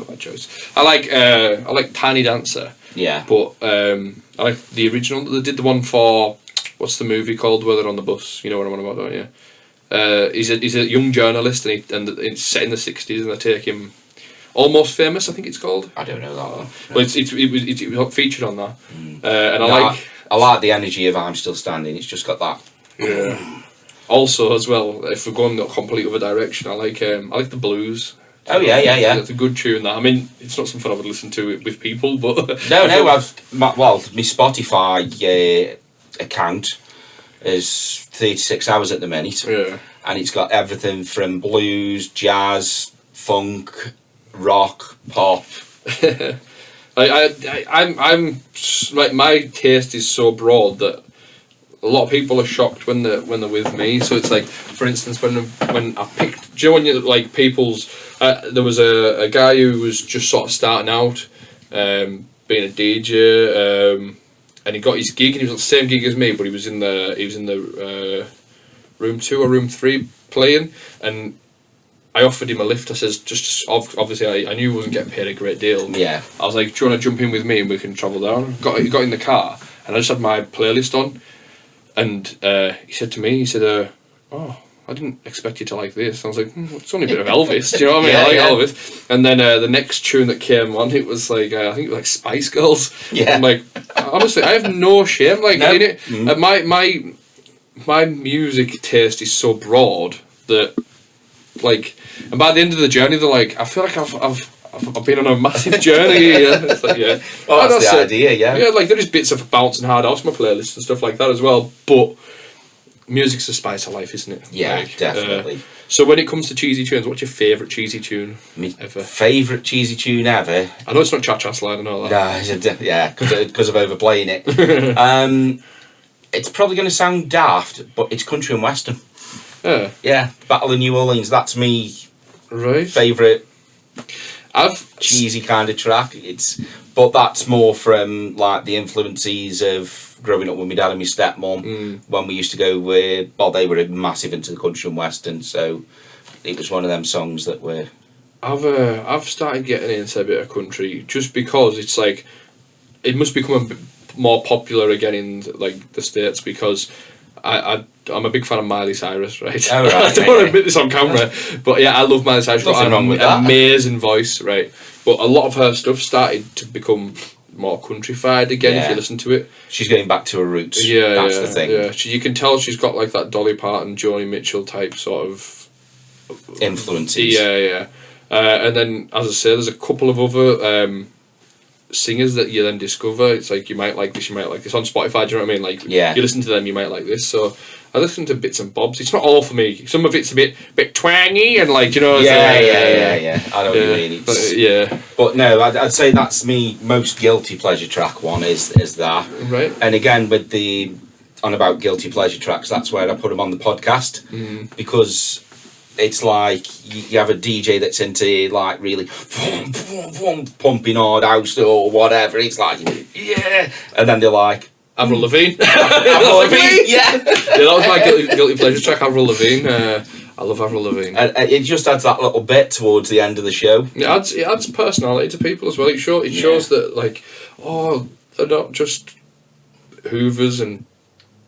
S5: I like Tiny Dancer.
S4: Yeah.
S5: But I like the original. They did the one for, what's the movie called where they're on the bus? You know what I'm on about, don't you? He's a young journalist, and it's set in the 60s, and they take him. Almost Famous, I think it's called.
S4: I don't know that one.
S5: Well, it was featured on that, and I
S4: like the energy of "I'm Still Standing." It's just got that.
S5: Yeah. Also, as well, if we're going a complete other direction, I like the blues.
S4: Oh yeah.
S5: It's a good tune. That, I mean, it's not something I would listen to with people, but
S4: no. My Spotify account is 36 hours at the minute.
S5: Yeah.
S4: And it's got everything from blues, jazz, funk, rock, pop.
S5: I'm like, my taste is so broad that a lot of people are shocked when they're with me. So it's like, for instance, when I picked, do you know when you like people's? There was a guy who was just sort of starting out, being a DJ, and he got his gig, and he was on the same gig as me, but he was in the room 2 or room 3 playing, and I offered him a lift. I says, just obviously I knew he wasn't getting paid a great deal.
S4: Yeah.
S5: I was like, do you want to jump in with me and we can travel down? Got in the car, and I just had my playlist on, and he said to me, oh, I didn't expect you to like this. I was like, it's only a bit of Elvis. Do you know what I mean? I like Elvis. And then the next tune that came on, it was like, I think it was like Spice Girls.
S4: Yeah.
S5: I'm like, honestly, I have no shame in it.
S4: Mm.
S5: My music taste is so broad that, like, and by the end of the journey, they're like, I feel like I've been on a massive journey here. It's like, yeah.
S4: Well, that's the idea, yeah.
S5: Yeah, like, there is bits of bounce and hard house on my playlist and stuff like that as well, but music's the spice of life, isn't it?
S4: Yeah,
S5: like,
S4: definitely.
S5: So when it comes to cheesy tunes, what's your favourite cheesy tune ever?
S4: Favourite cheesy tune ever?
S5: I know it's not Cha Cha Slide and all that.
S4: No, yeah, because of overplaying it. It's probably going to sound daft, but it's country and western.
S5: Yeah.
S4: Yeah, Battle of New Orleans, that's me
S5: Right.
S4: Favourite
S5: I've
S4: cheesy kind of track. But that's more from like the influences of growing up with my dad and my stepmom when we used to go with. Well, they were massive into the country and western, so it was one of them songs that were.
S5: I've started getting into a bit of country just because it's like it must become a bit more popular again in like the States because I'm a big fan of Miley Cyrus, right?
S4: Oh, right.
S5: I don't want to admit this on camera, but yeah, I love Miley Cyrus.
S4: Nothing wrong with that.
S5: Amazing voice, right? But a lot of her stuff started to become more countrified again if you listen to it.
S4: She's going back to her roots.
S5: Yeah,
S4: That's the thing.
S5: Yeah, you can tell she's got like that Dolly Parton, Joni Mitchell type sort of
S4: influences.
S5: Yeah. And then, as I say, there's a couple of other singers that you then discover. It's like you might like this, you might like this on Spotify. Do you know what I mean? Like, you listen to them, you might like this. So I listen to bits and bobs. It's not all for me. Some of it's a bit twangy and like, you know.
S4: Yeah. I know what you mean. But no, I'd say that's me most guilty pleasure track one is that.
S5: Right.
S4: And again with the on about guilty pleasure tracks, that's where I put them on the podcast because. It's like you have a DJ that's into like really pumping hard house or whatever. It's like and then they're like
S5: Avril Lavigne.
S4: Avril Lavigne, yeah.
S5: That was my guilty pleasure track. Avril Lavigne. I love Avril Lavigne.
S4: And it just adds that little bit towards the end of the show.
S5: It adds personality to people as well. It shows that like they're not just Hoovers and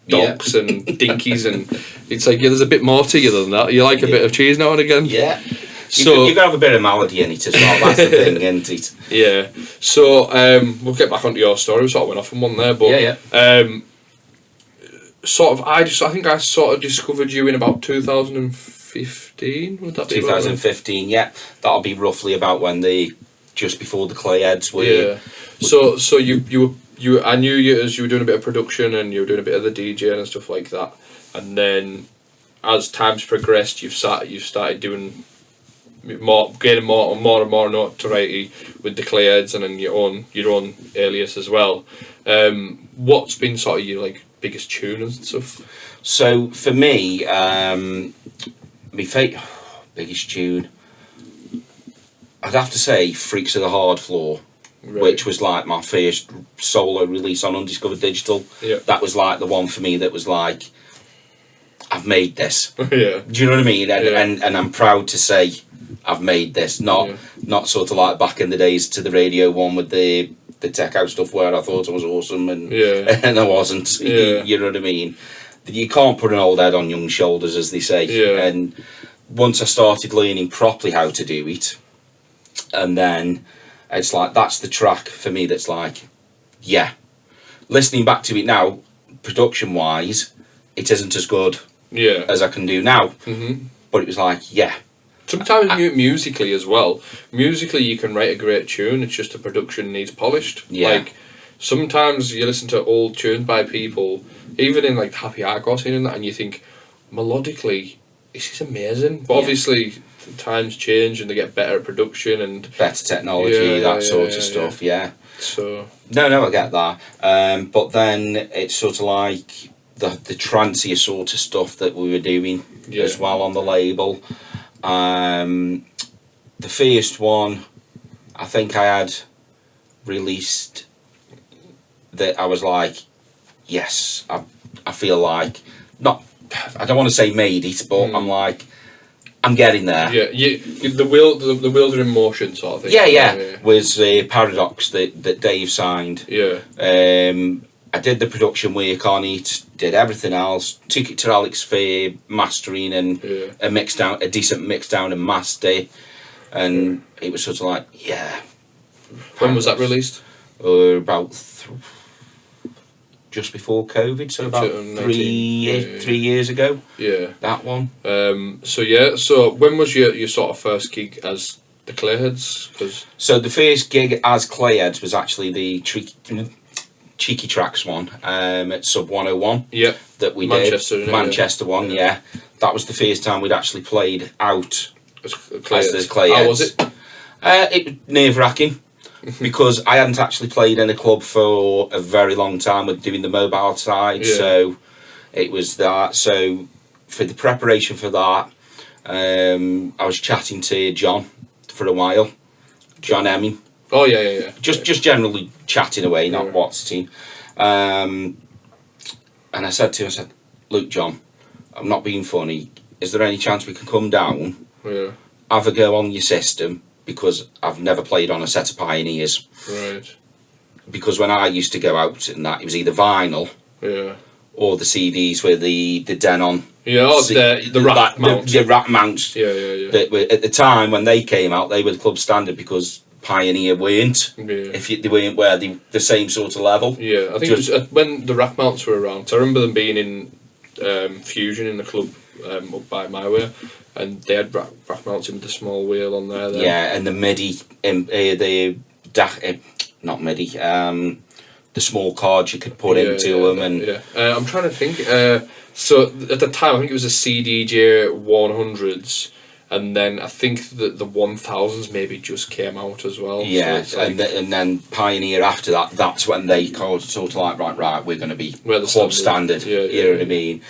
S5: donks and dinkies and it's like there's a bit more to you than that. You like a bit of cheese now and again.
S4: Yeah. So you can have a bit of melody in it as well. That's the thing, isn't it?
S5: Yeah. So we'll get back onto your story. We sort of went off on one there, but I think I sort of discovered you in about 2015. Would that be
S4: 2015? Yeah, that'll be roughly about when just before the Clayheads were.
S5: Yeah. So you I knew you as you were doing a bit of production and you were doing a bit of the DJing and stuff like that, and then as time's progressed, you've started doing getting more and more notoriety with the Clayheads and then your own alias as well. What's been sort of your like biggest tune and stuff?
S4: So for me, my biggest tune, I'd have to say Freaks of the Hard Floor. Right. Which was like my first solo release on Undiscovered Digital.
S5: Yeah. That
S4: was like the one for me that was like, I've made this.
S5: Yeah.
S4: Do you know what I mean? And I'm proud to say I've made this. Not sort of like back in the days to the radio one with the tech house stuff where I thought I was awesome and and I wasn't.
S5: Yeah.
S4: You know what I mean? You can't put an old head on young shoulders, as they say.
S5: Yeah.
S4: And once I started learning properly how to do it, and then it's like that's the track for me that's like, listening back to it now, production wise, it isn't as good as I can do now. Mm-hmm. But it was like,
S5: Sometimes musically as well. Musically you can write a great tune, it's just the production needs polished.
S4: Yeah.
S5: Like sometimes you listen to old tunes by people, even in like happy hardcore scene and that, and you think melodically this is amazing. But obviously times change and they get better at production and
S4: better technology, that sort of stuff. Yeah.
S5: So
S4: no, I get that. But then it's sort of like the trancier sort of stuff that we were doing as well on the label. The first one, I think I had released that I was like, yes, I feel like I don't want to say made it, but I'm like, I'm getting there.
S5: Yeah, the wheels are in motion, sort of thing.
S4: Yeah. Was Paradox that Dave signed.
S5: Yeah.
S4: I did the production work on it, did everything else, took it to Alex for mastering and a decent mix down and master, and it was sort of like,
S5: When was that released?
S4: About just before COVID, so about 3 years ago. Yeah. That one.
S5: So when was your sort of first gig as the Clayheads?
S4: So the first gig as Clayheads was actually the Cheeky Tracks one at Sub 101.
S5: Yeah.
S4: That we
S5: Manchester,
S4: did. Manchester one, yeah. That was the first time we'd actually played out as the Clayheads.
S5: How was it?
S4: It was nerve-wracking. Because I hadn't actually played in a club for a very long time with doing the mobile side, so it was that. So for the preparation for that, I was chatting to John for a while, John Hemming.
S5: Oh yeah.
S4: Just generally chatting away, not what's the team. And I said to him, look, John, I'm not being funny. Is there any chance we can come down, have a go on your system, because I've never played on a set of Pioneers.
S5: Right.
S4: Because when I used to go out and that, it was either vinyl or the CDs with the Denon.
S5: Yeah, the rack mounts.
S4: The rack mounts.
S5: Yeah.
S4: That were, at the time when they came out, they were the club standard because Pioneer weren't.
S5: Yeah.
S4: They weren't where the same sort of level.
S5: Yeah, I think it was when the rack mounts were around. So I remember them being in Fusion in the club up by my way, and they had rack mounts with the small wheel on there. Then.
S4: Yeah, and the MIDI, not MIDI, the small cards you could put into them, and
S5: I'm trying to think. So at the time, I think it was a CDJ 100s. And then I think that the 1000s maybe just came out as well.
S4: Yeah,
S5: so like,
S4: and then Pioneer after that, that's when they called sort of like, right, we're going to be
S5: the
S4: club standard.
S5: Yeah,
S4: know what I mean?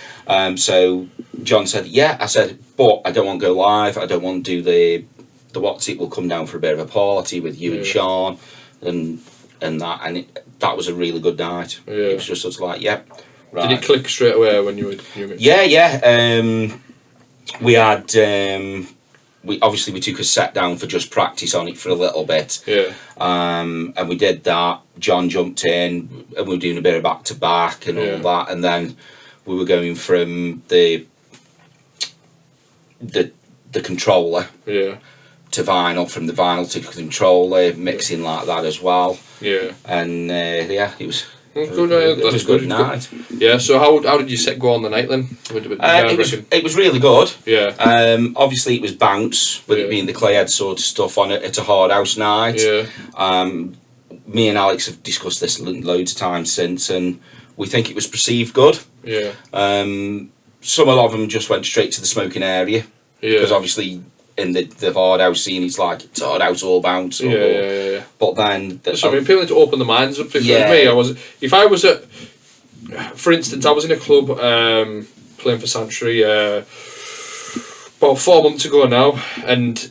S4: So John said, I said, but I don't want to go live, I don't want to do the what's it, we'll come down for a bit of a party with you and Sean and that, and that was a really good night.
S5: Yeah.
S4: It was just sort of like, right.
S5: Did it click straight away when you were
S4: Yeah. We had we took a set down for just practice on it for a little bit.
S5: Yeah.
S4: And we did that. John jumped in, and we were doing a bit of back to back and all that, and then we were going from the controller to vinyl, from the vinyl to controller, mixing like that as well.
S5: Yeah.
S4: And it was.
S5: It was good.
S4: It was a good night.
S5: Yeah. So how did your set go on the night then?
S4: It was really good.
S5: Yeah.
S4: Obviously it was bounce, with it being the Clayhead sort of stuff on it. It's a hard house night.
S5: Yeah.
S4: Me and Alex have discussed this loads of times since, and we think it was perceived good.
S5: Yeah.
S4: Some of them just went straight to the smoking area.
S5: Yeah.
S4: Because obviously in the hard house scene, it's like it's hard house all bounce.
S5: Yeah.
S4: But then,
S5: so people need to open their minds up. For me, if I was at, for instance, I was in a club playing for Sanctuary about 4 months ago now, and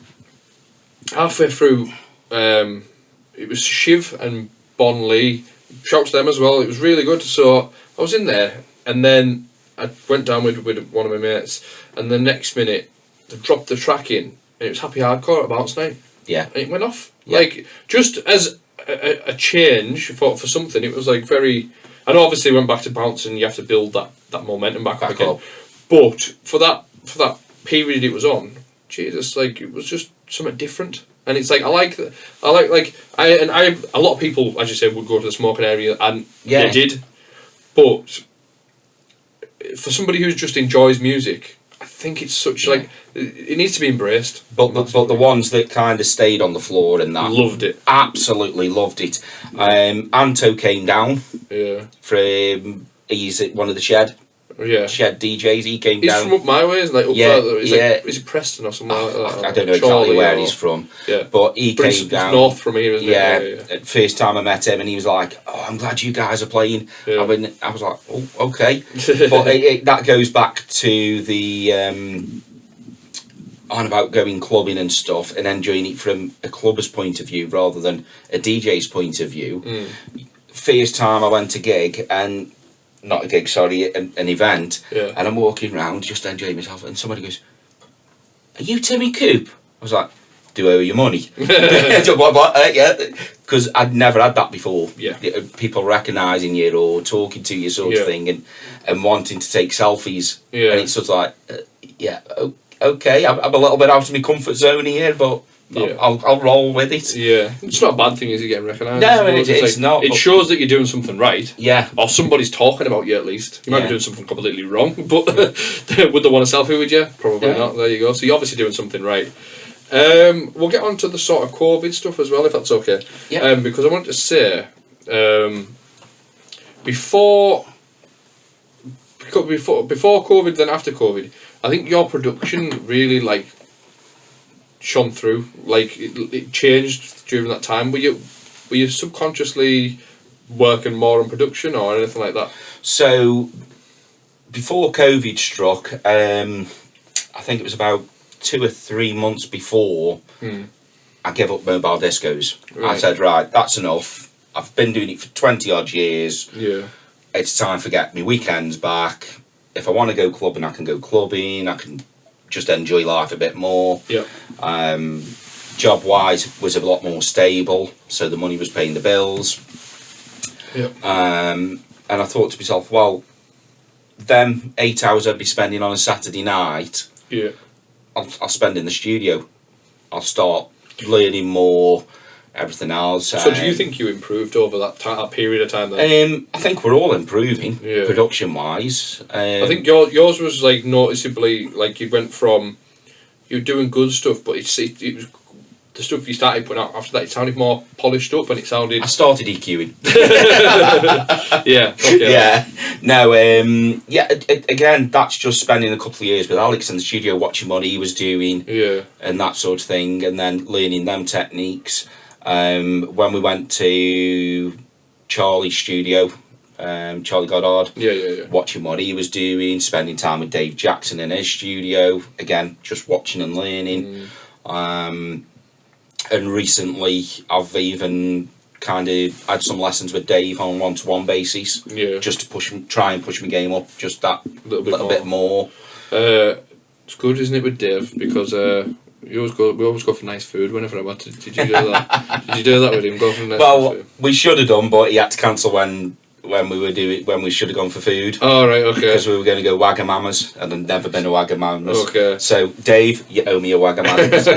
S5: halfway through, it was Shiv and Bon Lee. Shout to them as well. It was really good. So I was in there, and then I went down with one of my mates, and the next minute they dropped the track in, and it was Happy Hardcore at Bounce Night.
S4: Yeah.
S5: And it went off.
S4: Yeah.
S5: Like, just as a change for something, it was like very... I know obviously went back to Bounce and you have to build that momentum back up again. But for that period it was on, Jesus, like, it was just something different. And it's like, a lot of people, as you said, would go to the smoking area, and they did. But for somebody who just enjoys music, I think it's such like it needs to be embraced.
S4: But the ones that kind of stayed on the floor and that
S5: loved it,
S4: absolutely loved it. Anto came down.
S5: Yeah.
S4: From he's at one of the Shed DJs. He came down.
S5: He's from up my way, isn't like up there. Is it Preston or something like that?
S4: I don't know exactly where he's from.
S5: Yeah.
S4: But he came down.
S5: It's north from here, isn't it?
S4: Yeah. First time I met him, and he was like, "Oh, I'm glad you guys are playing."
S5: Yeah.
S4: I was like, "Oh, okay." But that goes back to the on about going clubbing and stuff, and enjoying it from a clubber's point of view rather than a DJ's point of view. First time I went to gig, and not a gig, sorry, an event, and I'm walking around just enjoying myself, and somebody goes, "Are you Timmy Coop?" I was like, "Do I owe you money?" Yeah, because I'd never had that before.
S5: Yeah.
S4: People recognising you or talking to you sort of thing, and wanting to take selfies.
S5: Yeah.
S4: And it's sort of like, okay, I'm a little bit out of my comfort zone here, but I'll roll with it.
S5: Yeah, it's not a bad thing, is it, getting recognised?
S4: No, it's not.
S5: It shows that you're doing something right.
S4: Yeah.
S5: Or somebody's talking about you at least. You might be doing something completely wrong, but would they want a selfie with you? Probably not. There you go. So you're obviously doing something right. We'll get on to the sort of COVID stuff as well, if that's okay.
S4: Yeah.
S5: Because I wanted to say, before COVID, then after COVID, I think your production really shone through. Like it changed during that time. Were you subconsciously working more on production or anything like that?
S4: So before COVID struck, I think it was about 2 or 3 months before I gave up mobile discos.
S5: Right.
S4: I said, right, that's enough. I've been doing it for 20 odd years.
S5: Yeah.
S4: It's time to get my weekends back. If I want to go clubbing, I can go clubbing. I can just enjoy life a bit more.
S5: Yeah.
S4: Job wise was a lot more stable, so the money was paying the bills.
S5: Yeah.
S4: And I thought to myself, well, them 8 hours I'd be spending on a Saturday night,
S5: Yeah.
S4: I'll spend in the studio. I'll start learning more, everything else.
S5: So do you think you improved over that period of time then?
S4: I think we're all improving,
S5: Yeah.
S4: production wise.
S5: I think yours was like noticeably like you went from you were doing good stuff, but it was the stuff you started putting out after that. It sounded more polished up, and it sounded.
S4: I started EQing.
S5: Yeah. Okay.
S4: Yeah. No. Again, that's just spending a couple of years with Alex in the studio, watching what he was doing,
S5: Yeah.
S4: and that sort of thing, and then learning them techniques. When we went to Charlie's studio, Charlie Goddard,
S5: Yeah.
S4: watching what he was doing, spending time with Dave Jackson in his studio, again, just watching and learning. And recently, I've even kind of had some lessons with Dave on one-to-one basis, just to try and push my game up just that little bit more.
S5: It's good, isn't it, with Dave, because we always go for nice food whenever I went. Did you do that? Did you do that with him? Go for nice food?
S4: We should have done, but he had to cancel when we should have gone for food.
S5: Oh, right, okay.
S4: Because we were going to go Wagamama's, and I'd never been a Wagamama's.
S5: Okay.
S4: So, Dave, you owe me a Wagamama's.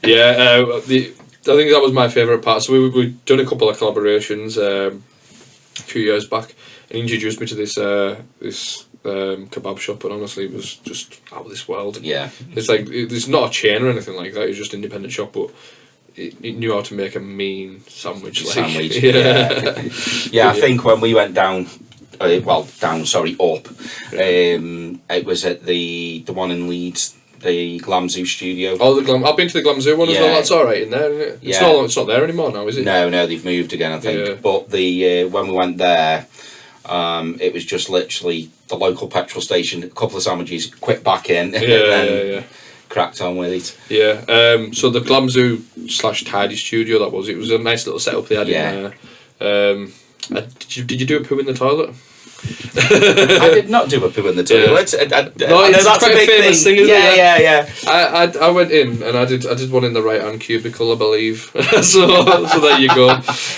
S5: Yeah, I think that was my favourite part. So we've done a couple of collaborations a few years back, and he introduced me to this kebab shop, and honestly, it was just out of this world.
S4: Yeah.
S5: It's like, it's not a chain or anything like that, it's just an independent shop, but it knew how to make a mean sandwich.
S4: Yeah, I think when we went down, up. It was at the one in Leeds, the Glam Zoo studio.
S5: Oh, I've been to the Glam Zoo one as well. That's all right in there, isn't it?
S4: Yeah.
S5: It's not there anymore now, is it?
S4: No, they've moved again, I think. Yeah. But when we went there, it was just literally the local petrol station, a couple of sandwiches, quick back in, and then cracked on with it.
S5: Yeah. So the Glam Zoo / Tidy studio, it was a nice little setup they had in there. Did you do a poo in the toilet?
S4: I did not do a poo in the toilet.
S5: No, it's quite a famous thing, isn't it?
S4: Yeah.
S5: I went in and I did one in the right hand cubicle, I believe. so there you go.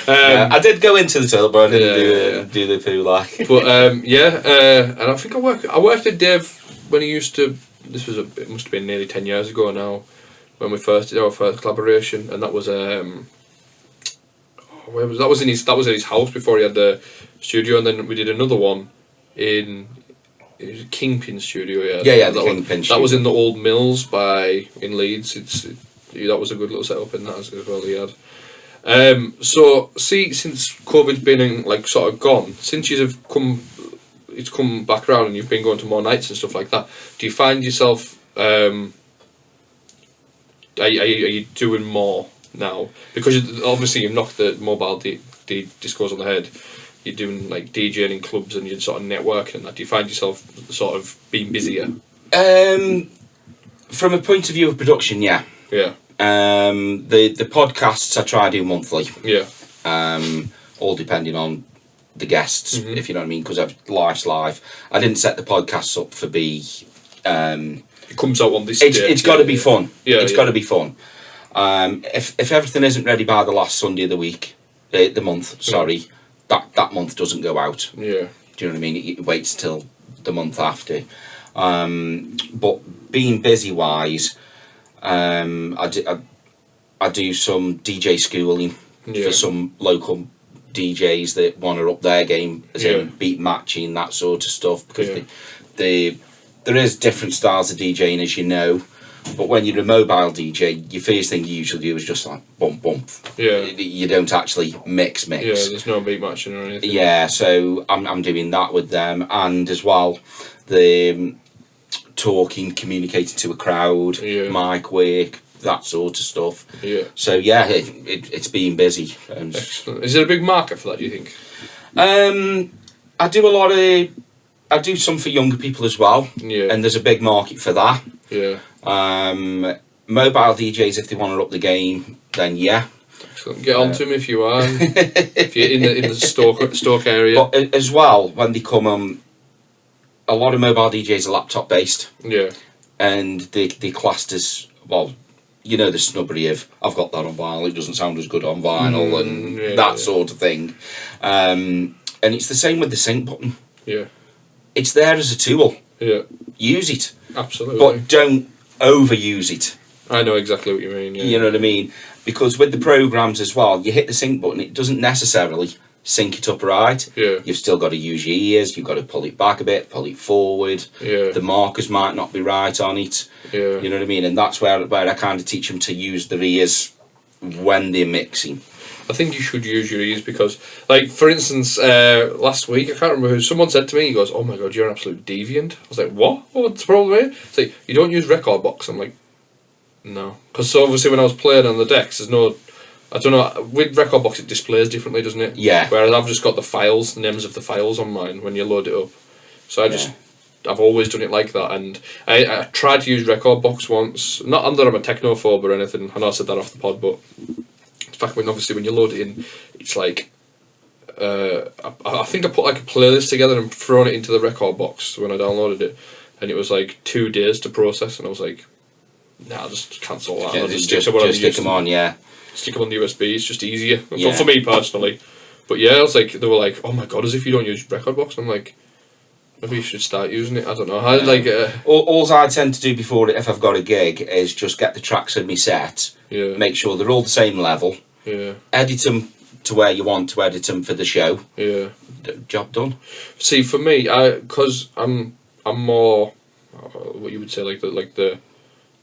S4: I did go into the toilet, but I didn't do the poo like.
S5: But and I think I worked with Dave when he used to. It must have been nearly 10 years ago now, when we first did our first collaboration, and that was where was that? That was in his house before he had the studio, and then we did another one in Kingpin studio.
S4: Yeah, the Kingpin studio.
S5: That was in the old mills in Leeds. That was a good little setup in that as well. He had. So see, since COVID's been sort of gone, since it's come back around and you've been going to more nights and stuff like that, do you find yourself are you doing more now? Because obviously you've knocked the mobile discos on the head. You're doing DJing in clubs and you're sort of networking and that. Do you find yourself sort of being busier?
S4: From a point of view of production, yeah.
S5: Yeah.
S4: The podcasts I try to do monthly.
S5: Yeah.
S4: All depending on the guests, if you know what I mean, because life's life. I didn't set the podcasts up for
S5: it comes out on this.
S4: It's got to be fun.
S5: Yeah,
S4: it's got to be fun. If everything isn't ready by the last Sunday of the month, sorry, that month doesn't go out.
S5: Yeah.
S4: Do you know what I mean? It waits till the month after. But being busy wise, I do some DJ schooling for some local DJs that want to up their game, as in beat matching, that sort of stuff, because there is different styles of DJing, as you know, but when you're a mobile DJ, your first thing you usually do is just bump.
S5: Yeah.
S4: You don't actually mix.
S5: Yeah, there's no beat matching or anything.
S4: Yeah, so I'm doing that with them, and as well the talking, communicating to a crowd, mic work, that sort of stuff.
S5: Yeah.
S4: So yeah, it's been busy.
S5: Excellent. Is there a big market for that, do you think?
S4: I do some for younger people as well.
S5: Yeah.
S4: And there's a big market for that.
S5: Yeah.
S4: Mobile DJs, if they want to up the game, then yeah.
S5: Excellent. Get on to them if you are. If you're in the Stoke area.
S4: But as well, when they come a lot of mobile DJs are laptop based.
S5: Yeah.
S4: And they classed as, well, you know, the snubbery of, I've got that on vinyl, it doesn't sound as good on vinyl, and that sort of thing. And it's the same with the sync button.
S5: Yeah.
S4: It's there as a tool.
S5: Yeah.
S4: Use it.
S5: Absolutely.
S4: But don't overuse it.
S5: I know exactly what you mean, yeah.
S4: You know what I mean? Because with the programs as well, you hit the sync button, it doesn't necessarily sync it up right.
S5: Yeah.
S4: You've still got to use your ears, you've got to pull it back a bit, pull it forward.
S5: Yeah.
S4: The markers might not be right on it.
S5: Yeah.
S4: You know what I mean? And that's where I kind of teach them to use their ears when they're mixing.
S5: I think you should use your ears because, like, for instance, last week, I can't remember who, someone said to me, he goes, "Oh my God, you're an absolute deviant." I was like, "What? What's the problem here?" It's like, "You don't use record box." I'm like, "No." Because obviously when I was playing on the decks, there's no, I don't know, with record box it displays differently, doesn't it?
S4: Yeah.
S5: Whereas I've just got the files, the names of the files on mine when you load it up. So I've always done it like that, and I tried to use record box once, not that I'm a technophobe or anything, I know I said that off the pod, but it's back when obviously when you load it in, it's like, I think I put like a playlist together and thrown it into the record box when I downloaded it, and it was like 2 days to process, and I was like, nah, I'll just cancel that. I'll
S4: just stick them on, yeah.
S5: Stick them on the USB, it's just easier,
S4: Yeah.
S5: for me personally. But yeah, I was like, they were like, "Oh my God, as if you don't use record box." I'm like, maybe you should start using it. I don't know. I like
S4: all I tend to do before it, if I've got a gig, is just get the tracks in my set, make sure they're all the same level, edit them to where you want to edit them for the show.
S5: Yeah.
S4: Job done. See,
S5: for me, because I'm more what you would say like the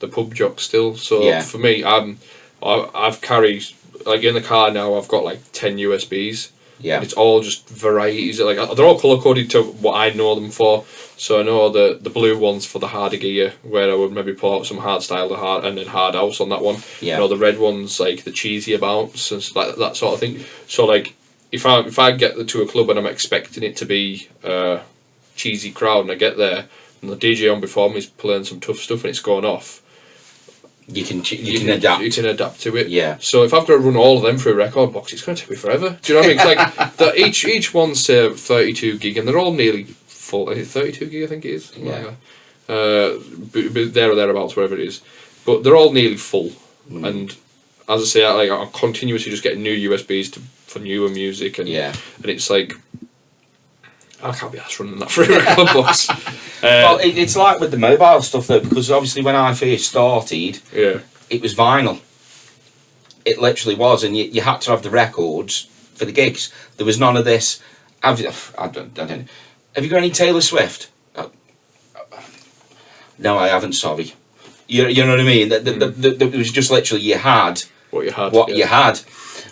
S5: pub jock still. So for me, I've carried, like, in the car now, I've got like 10 USBs.
S4: Yeah.
S5: And it's all just varieties. Like, they're all colour coded to what I know them for. So I know the blue ones for the harder gear, where I would maybe pull out some hard style and then hard house on that one.
S4: Yeah.
S5: You know, the red ones, like the cheesier bounce and that sort of thing. So like, if I get to a club and I'm expecting it to be cheesy crowd, and I get there and the DJ on before me is playing some tough stuff and it's going off, you can adapt. You can adapt to it.
S4: Yeah.
S5: So if I've got to run all of them through a record box, it's going to take me forever. Do you know what I mean? It's like each one's 32 gig, and they're all nearly full. 32 gig, I think it is.
S4: Yeah.
S5: There or thereabouts, wherever it is. But they're all nearly full, and as I say, I'm continuously just getting new USBs for newer music, and it's like, I can't be asked running that through a record box.
S4: Well, it's like with the mobile stuff though, because obviously when I first started, it was vinyl. It literally was, and you had to have the records for the gigs. There was none of this. I don't know. Have you got any Taylor Swift? No, I haven't. Sorry. You know what I mean? It was just literally you had
S5: what
S4: you had,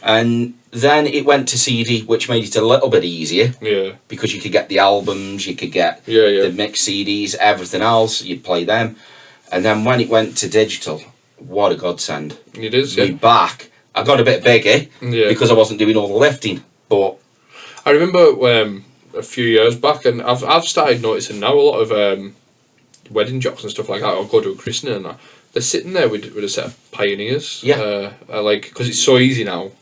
S4: and then it went to CD, which made it a little bit easier.
S5: Yeah.
S4: Because you could get the albums, you could get the mix CDs, everything else. You'd play them, and then when it went to digital, what a godsend!
S5: It is.
S4: Me back. I got a bit bigger because I wasn't doing all the lifting. But
S5: I remember a few years back, and I've started noticing now a lot of wedding jocks and stuff like that. I'll go to a christening and that. They're sitting there with a set of Pioneers.
S4: Yeah.
S5: Like, because it's so easy now.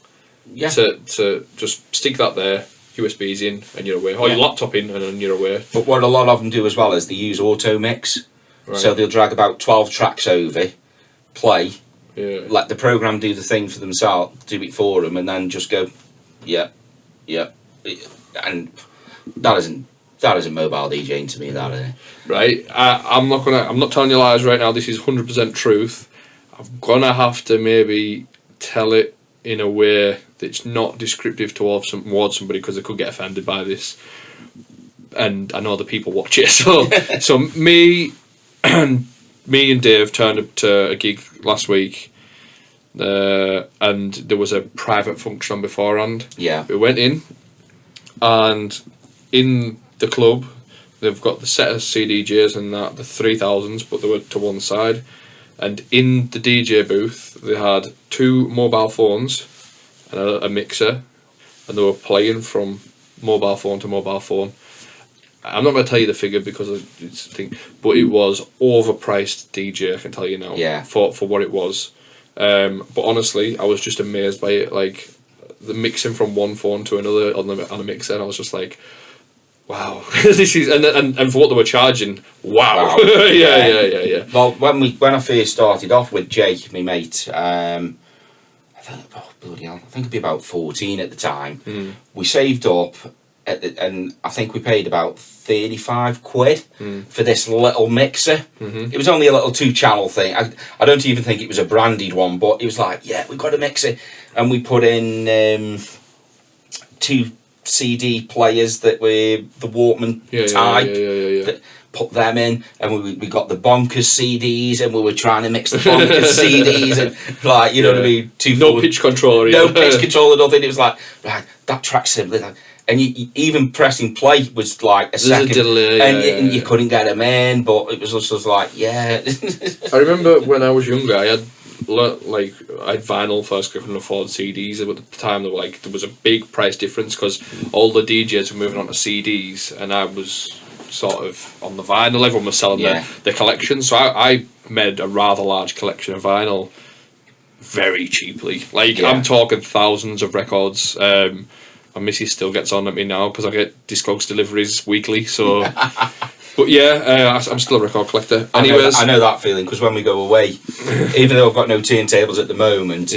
S4: Yeah.
S5: To just stick that there, USBs in, and you're away. Or your laptop in, and then you're away.
S4: But what a lot of them do as well is they use auto mix. Right. So they'll drag about 12 tracks over, play, let the program do the thing for themselves, do it for them, and then just go, and that isn't mobile DJing to me. That is
S5: right. I'm not telling you lies right now. This is 100% truth. I'm gonna have to maybe tell it in a way that's not descriptive towards somebody, because they could get offended by this, and I know the people watch it. So me and Dave turned up to a gig last week, and there was a private function on beforehand.
S4: Yeah.
S5: We went in, and in the club they've got the set of CDJs and that, the 3000s, but they were to one side. And in the DJ booth, they had 2 mobile phones and a mixer, and they were playing from mobile phone to mobile phone. I'm not going to tell you the figure because it's a thing, but it was overpriced DJ. I can tell you now.
S4: Yeah.
S5: For what it was, but honestly, I was just amazed by it. Like the mixing from one phone to another on a mixer, and I was just like, wow, this is and for what they were charging, wow. Yeah.
S4: Well, when I first started off with Jay, my mate, I think it'd be about 14 at the time. We saved up, and I think we paid about 35 quid for this little mixer. It was only a little 2-channel thing. I don't even think it was a branded one, but it was like, yeah, we've got a mixer, and we put in 2 CD players that were the Walkman type. Put them in, and we got the bonkers CDs, and we were trying to mix the bonkers CDs, and like, you know what I mean?
S5: No pitch controller.
S4: No pitch controller, nothing. It was like, right, that track's simply like, and you even pressing play was like a second,
S5: delay,
S4: and you couldn't get them in, but it was just like, yeah.
S5: I remember when I was younger, I had vinyl first. I couldn't afford CDs. At the time, there was a big price difference because all the DJs were moving on to CDs, and I was sort of on the vinyl. Everyone was selling their collection, so I made a rather large collection of vinyl very cheaply. I'm talking thousands of records. My missus still gets on at me now because I get Discogs deliveries weekly. So, but yeah, I'm still a record collector. Anyways,
S4: I know that feeling because when we go away, even though I've got no turntables at the moment,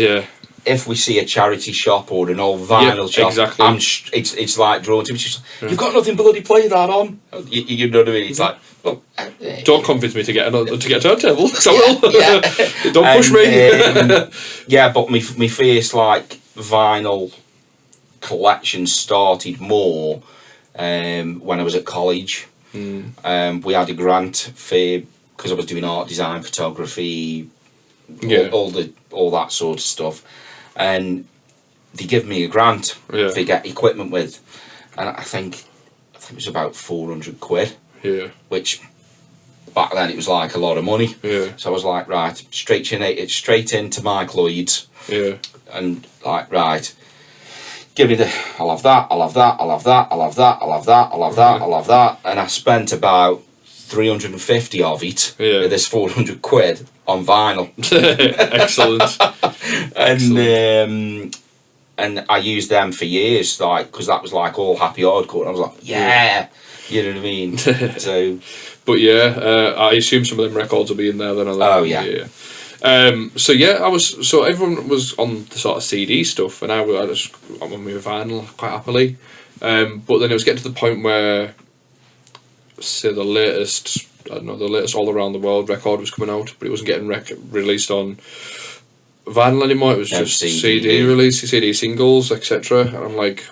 S4: if we see a charity shop or an old vinyl shop,
S5: exactly.
S4: It's like drawn to me. You've got nothing bloody play that on. You know what I mean? It's like, well,
S5: don't convince me to get a turntable. So don't push me.
S4: But my first like vinyl collection started more when I was at college. We had a grant because I was doing art design, photography, all that sort of stuff, and they give me a grant to get equipment with, and I think it was about 400 quid. Which back then it was like a lot of money. So I was like, right, straight into Mike Lloyd's. And like, right, give me I'll have that, and I spent about 350 of it, this 400 quid on vinyl.
S5: Excellent.
S4: And I used them for years, like, because that was like all happy hardcore, and I was like, you know what I mean? So,
S5: but I assume some of them records will be in there then. So everyone was on the sort of CD stuff, and I was on my vinyl quite happily. But then it was getting to the point where, say, the latest all around the world record was coming out, but it wasn't getting released on vinyl anymore. It was just CD releases, CD singles, etc. And I'm like,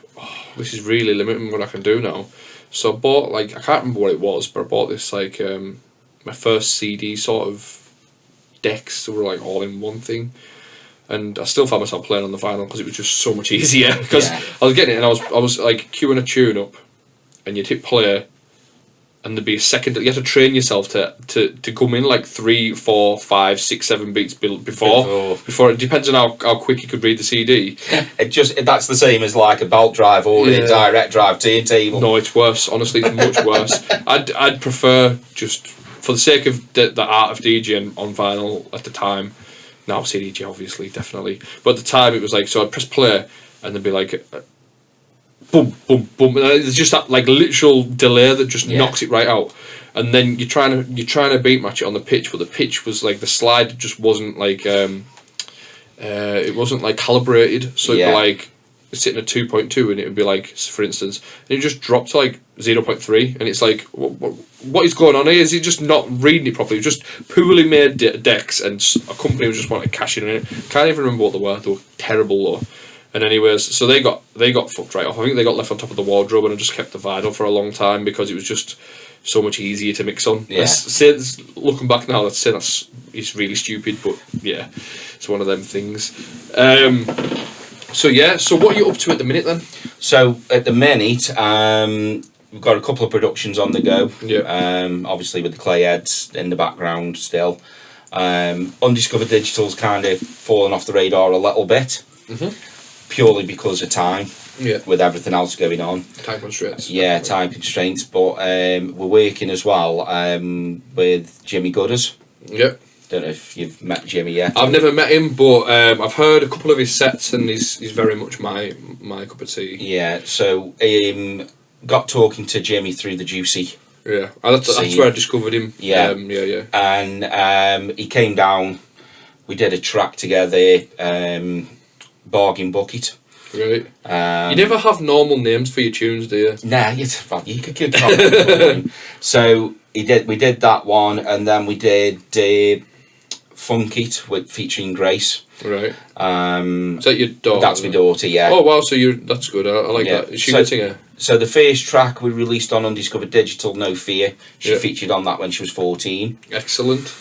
S5: this is really limiting what I can do now. So I bought, I can't remember what it was, but I bought this my first CD sort of decks that were like all in one thing, and I still found myself playing on the vinyl because it was just so much easier. Because I was getting it, and I was like queuing a tune up, and you'd hit play, and there'd be a second. You have to train yourself to come in like 3, 4, 5, 6, 7 beats before. It depends on how quick you could read the CD.
S4: That's the same as like a belt drive or a direct drive turntable.
S5: No, it's worse. Honestly, it's much worse. I'd prefer just, for the sake of the art of DJing on vinyl at the time, now CDJ obviously, definitely, but at the time it was like, so I'd press play and there'd be like boom, boom, boom, and there's just that like literal delay that just knocks it right out, and then you're trying to beat match it on the pitch, but the pitch was like, the slide just wasn't like it wasn't like calibrated, so it'd be like sitting at 2.2 and it would be like, for instance, and it just dropped to like 0.3, and it's like, what is going on here? Is he just not reading it properly? Just poorly made decks, and a company was just wanting to cash in on it. Can't even remember what they were. They were terrible though. And anyways, so they got fucked right off. I think they got left on top of the wardrobe, and I just kept the vinyl for a long time because it was just so much easier to mix on. Looking back now, it's really stupid, but yeah, it's one of them things. So what are you up to at the minute then?
S4: So at the minute, we've got a couple of productions on the go. Obviously with the clay heads in the background still. Undiscovered Digital's kind of fallen off the radar a little bit. purely because of time.
S5: Yeah.
S4: With everything else going on.
S5: Time constraints.
S4: Yeah, time constraints. But we're working as well with Jimmy Gooders.
S5: Yeah.
S4: Don't know if you've met Jimmy yet.
S5: I've never met him, but I've heard a couple of his sets, and he's very much my cup of tea.
S4: Yeah, so got talking to Jimmy through the Juicy.
S5: Yeah, that's where I discovered him.
S4: Yeah.
S5: Yeah.
S4: And he came down, we did a track together, Bargain Bucket.
S5: Right. You never have normal names for your tunes, do you?
S4: Nah, you could call it. So we did that one, and then we did Funk It featuring Grace.
S5: Right. Is that your daughter?
S4: That's my daughter, yeah.
S5: Oh wow, so that's good. I like that. Is she a good singer?
S4: So the first track we released on Undiscovered Digital, No Fear, she
S5: Yeah.
S4: featured on that when she was 14.
S5: Excellent.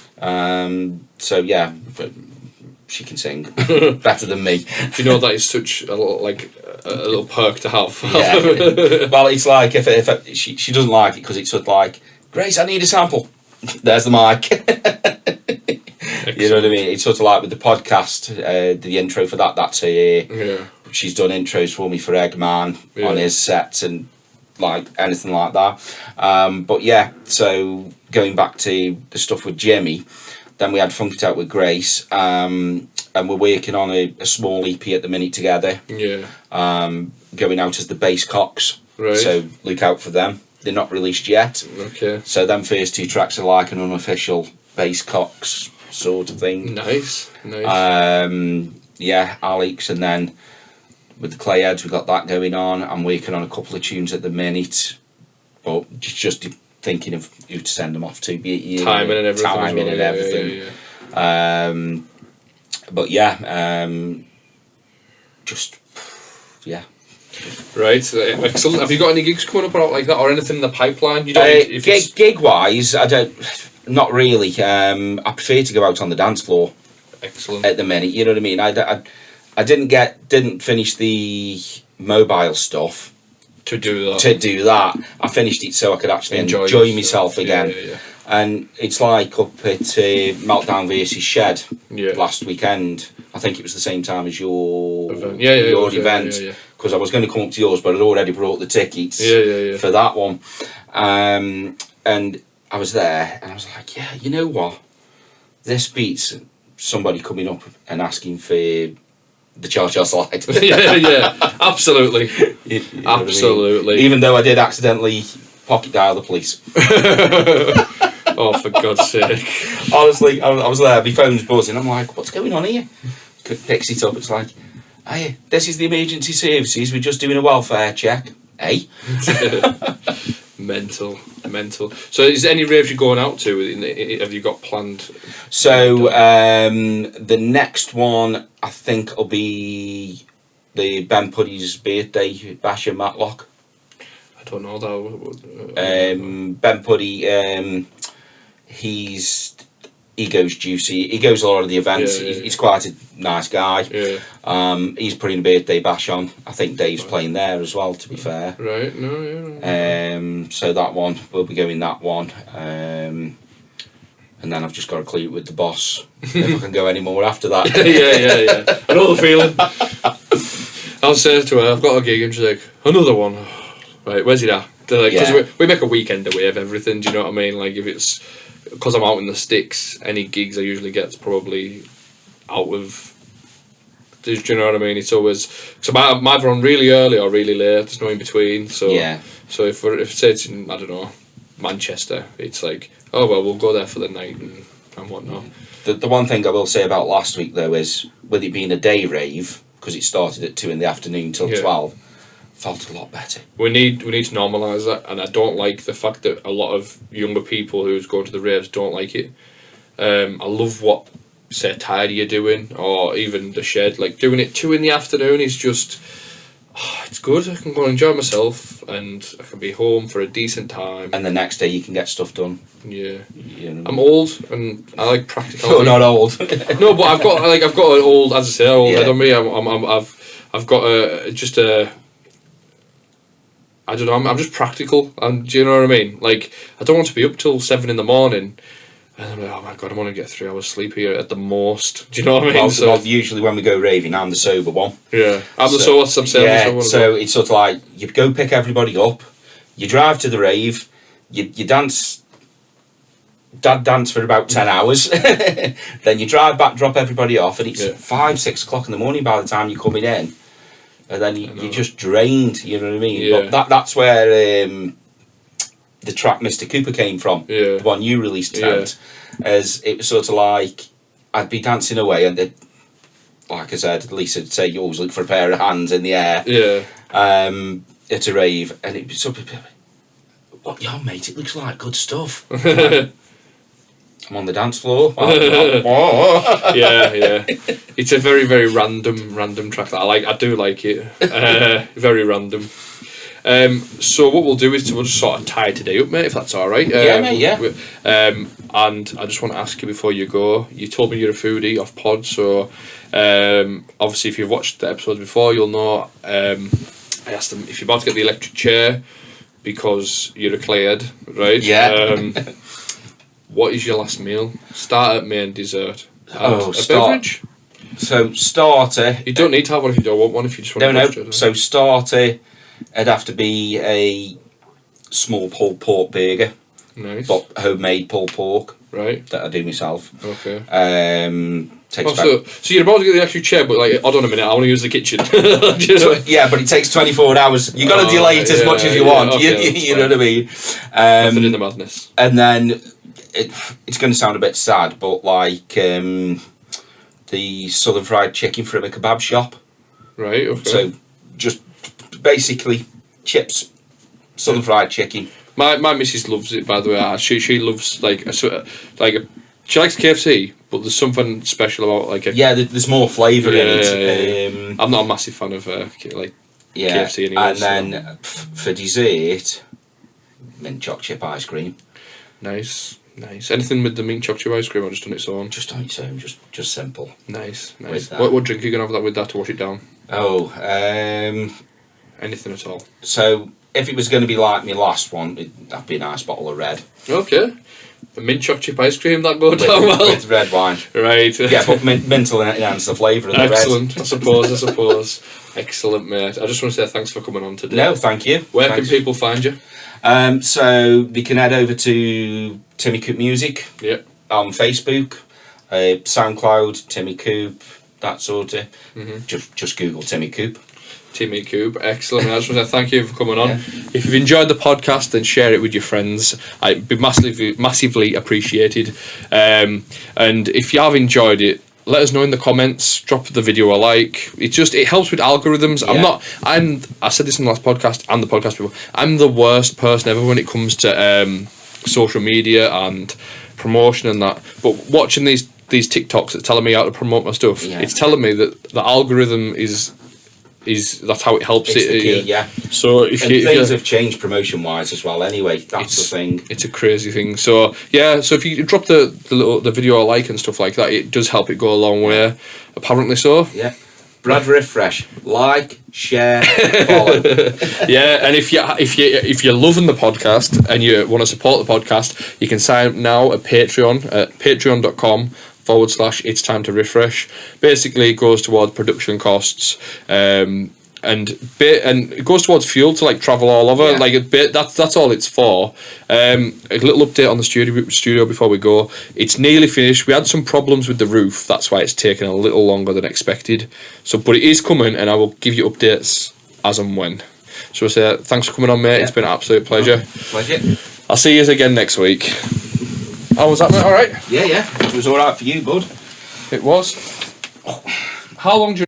S4: So yeah, she can sing better than me.
S5: Do you know that is such a little perk to have?
S4: Yeah. Well, it's like if she doesn't like it because it's sort of like, Grace, I need a sample. There's the mic. You know what I mean? It's sort of like with the podcast, the intro for that's her.
S5: Yeah.
S4: She's done intros for me for Eggman on his sets and like anything like that. But yeah, so going back to the stuff with Jimmy, then we had Funk It Out with Grace, and we're working on a small EP at the minute together.
S5: Yeah.
S4: Going out as the Bass Cocks.
S5: Right.
S4: So look out for them. They're not released yet.
S5: Okay.
S4: So them first two tracks are like an unofficial Bass Cocks sort of thing.
S5: Nice.
S4: Yeah, Alex, and then with the Clayheads, we got that going on. I'm working on a couple of tunes at the minute, but just thinking of who to send them off to.
S5: Timing and everything.
S4: Yeah. But yeah, just yeah.
S5: Right, excellent. Have you got any gigs coming up or like that, or anything in the pipeline? You don't.
S4: Gig wise, I don't. Not really. I prefer to go out on the dance floor.
S5: Excellent.
S4: At the minute, you know what I mean. I didn't finish the mobile stuff
S5: to do
S4: that. I finished it so I could actually enjoy myself again.
S5: Yeah.
S4: And it's like up at Meltdown versus Shed last weekend. I think it was the same time as your event. Because I was going to come up to yours, but I'd already brought the tickets for that one. And I was there, and I was like, yeah, you know what? This beats somebody coming up and asking for the Cha-Cha Slide.
S5: yeah, absolutely. You know absolutely.
S4: I mean? Even though I did accidentally pocket dial the police.
S5: Oh, for God's sake.
S4: Honestly, I was there, my phone's buzzing. I'm like, what's going on here? Picks it up, it's like, hey, this is the emergency services, we're just doing a welfare check. Hey?
S5: Mental. So is there any raves you're going out to? Have you got planned?
S4: So the next one I think will be the Ben Puddy's birthday bash in Matlock.
S5: I don't know that.
S4: Ben Puddy, he goes juicy. He goes a lot of the events. He's quite a nice guy.
S5: Yeah.
S4: He's putting a birthday bash on. I think Dave's playing there as well, to be fair.
S5: Right. No.
S4: So that one, we'll be going that one. And then I've just got to clear it with the boss if I can go any more after that.
S5: yeah. I know the feeling. I'll say to her, I've got a gig, and she's like, another one. Right, where's it at? Because we make a weekend away of everything. Do you know what I mean? Like if it's because I'm out in the sticks, any gigs I usually get's probably out of. Do you know what I mean? It's always so I'm either on really early or really late. There's no in between. So So if say it's in, I don't know, Manchester, it's like, oh well, we'll go there for the night and whatnot.
S4: The one thing I will say about last week though is with it being a day rave because it started at 2 p.m. till 12. Felt a lot better. We need to normalise that, and I don't like the fact that a lot of younger people who's going to the raves don't like it. I love what say Tidy are doing, or even the Shed. Like doing it 2 p.m. is just it's good. I can go and enjoy myself, and I can be home for a decent time. And the next day you can get stuff done. Yeah, you know. I'm old, and I like practical. You're not old. No, but I've got an old, as I say, old head on me. I've got a. I don't know, I'm just practical, and do you know what I mean? Like, I don't want to be up till 7 a.m,
S5: And I'm like, oh my god, I'm only get 3 hours sleep here at the most. Do you know what I mean?
S4: Well, usually when we go raving, I'm the sober one.
S5: Yeah, I'm the sober. I'm saying
S4: yeah, so it's sort of like you go pick everybody up, you drive to the rave, you dance. Dad dance for about 10 hours, then you drive back, drop everybody off, and it's 5, 6 o'clock in the morning by the time you're coming in, and then you're just drained. You know what I mean?
S5: Yeah.
S4: But that's where the track Mr. Cooper came from, the one you released, Tent, as it was sort of like I'd be dancing away, and like I said, Lisa'd say you always look for a pair of hands in the air, at a rave, and it'd be sort of, what, yo mate, it looks like good stuff. I'm on the dance floor.
S5: yeah. It's a very, very random track that I like. I do like it. Very random. So what we'll do is we'll just sort of tie today up, mate, if that's all right.
S4: Yeah, mate, yeah.
S5: And I just want to ask you before you go, you told me you're a foodie off pod, so obviously if you've watched the episodes before, you'll know I asked them if you're about to get the electric chair because you're a clayhead, right?
S4: Yeah.
S5: What is your last meal? Starter, main, dessert. And beverage?
S4: So starter.
S5: You don't need to have one if you don't want one. If you just want
S4: No. So starter, it'd have to be a small pulled pork burger.
S5: Nice.
S4: But homemade pulled pork.
S5: Right.
S4: That I do myself.
S5: Okay.
S4: So
S5: you're about to get the actual chair, but like, hold on a minute, I want to use the kitchen.
S4: yeah, but it takes 24 hours. You got to delay it as much as you want. Okay, you know what I mean?
S5: Method in the madness.
S4: And then it's going to sound a bit sad, but like the southern fried chicken from a kebab shop.
S5: Right. Okay.
S4: So just basically chips, southern fried chicken.
S5: My missus loves it, by the way. She loves she likes KFC, but there's something special about
S4: there's more flavour in it.
S5: Yeah. I'm not a massive fan of KFC anyway.
S4: And then for dessert, mint choc chip ice cream.
S5: Nice. Anything with the mint choc chip ice cream, or just on its own?
S4: Just on its own, just simple.
S5: Nice. What drink are you gonna have with that to wash it down? Anything at all.
S4: So if it was going to be like my last one, that'd be a nice bottle of red.
S5: Okay. A mint choc chip ice cream, that go down well.
S4: With red wine.
S5: Right.
S4: Yeah, but mint will enhance the flavour of the red.
S5: Excellent, I suppose. Excellent, mate. I just want to say thanks for coming on today.
S4: No, thank you.
S5: Where can people find you?
S4: So they can head over to Timmy Coop Music.
S5: Yeah.
S4: On Facebook, SoundCloud, Timmy Coop, that sort of. Just Google Timmy Coop.
S5: Timmy Coop, excellent. I just want to say thank you for coming on.
S4: Yeah.
S5: If you've enjoyed the podcast, then share it with your friends. I'd be massively appreciated. And if you have enjoyed it, let us know in the comments. Drop the video a like. It helps with algorithms. Yeah. I said this in the last podcast and the podcast before. I'm the worst person ever when it comes to social media and promotion and that. But watching these TikToks that telling me how to promote my stuff, it's telling me that the algorithm is that's how it helps
S4: it's
S5: it.
S4: The key, yeah.
S5: So
S4: things have changed promotion wise as well. Anyway, that's the thing.
S5: It's a crazy thing. So yeah. So if you drop the video a like and stuff like that, it does help it go a long way. Apparently so.
S4: Yeah. Brad Riffresh, like, share, follow.
S5: Yeah, and if you're loving the podcast and you want to support the podcast, you can sign up now at Patreon at patreon.com/itstimetoriffresh. Basically, it goes towards production costs, and it goes towards fuel to like travel all over. Yeah. That's all it's for. A little update on the studio before we go. It's nearly finished. We had some problems with the roof. That's why it's taken a little longer than expected. But it is coming, and I will give you updates as and when. So I say thanks for coming on, mate. Yeah. It's been an absolute pleasure.
S4: Pleasure.
S5: I'll see you again next week. How was that, mate? All right?
S4: Yeah. It was all right for you, bud.
S5: It was. How long do you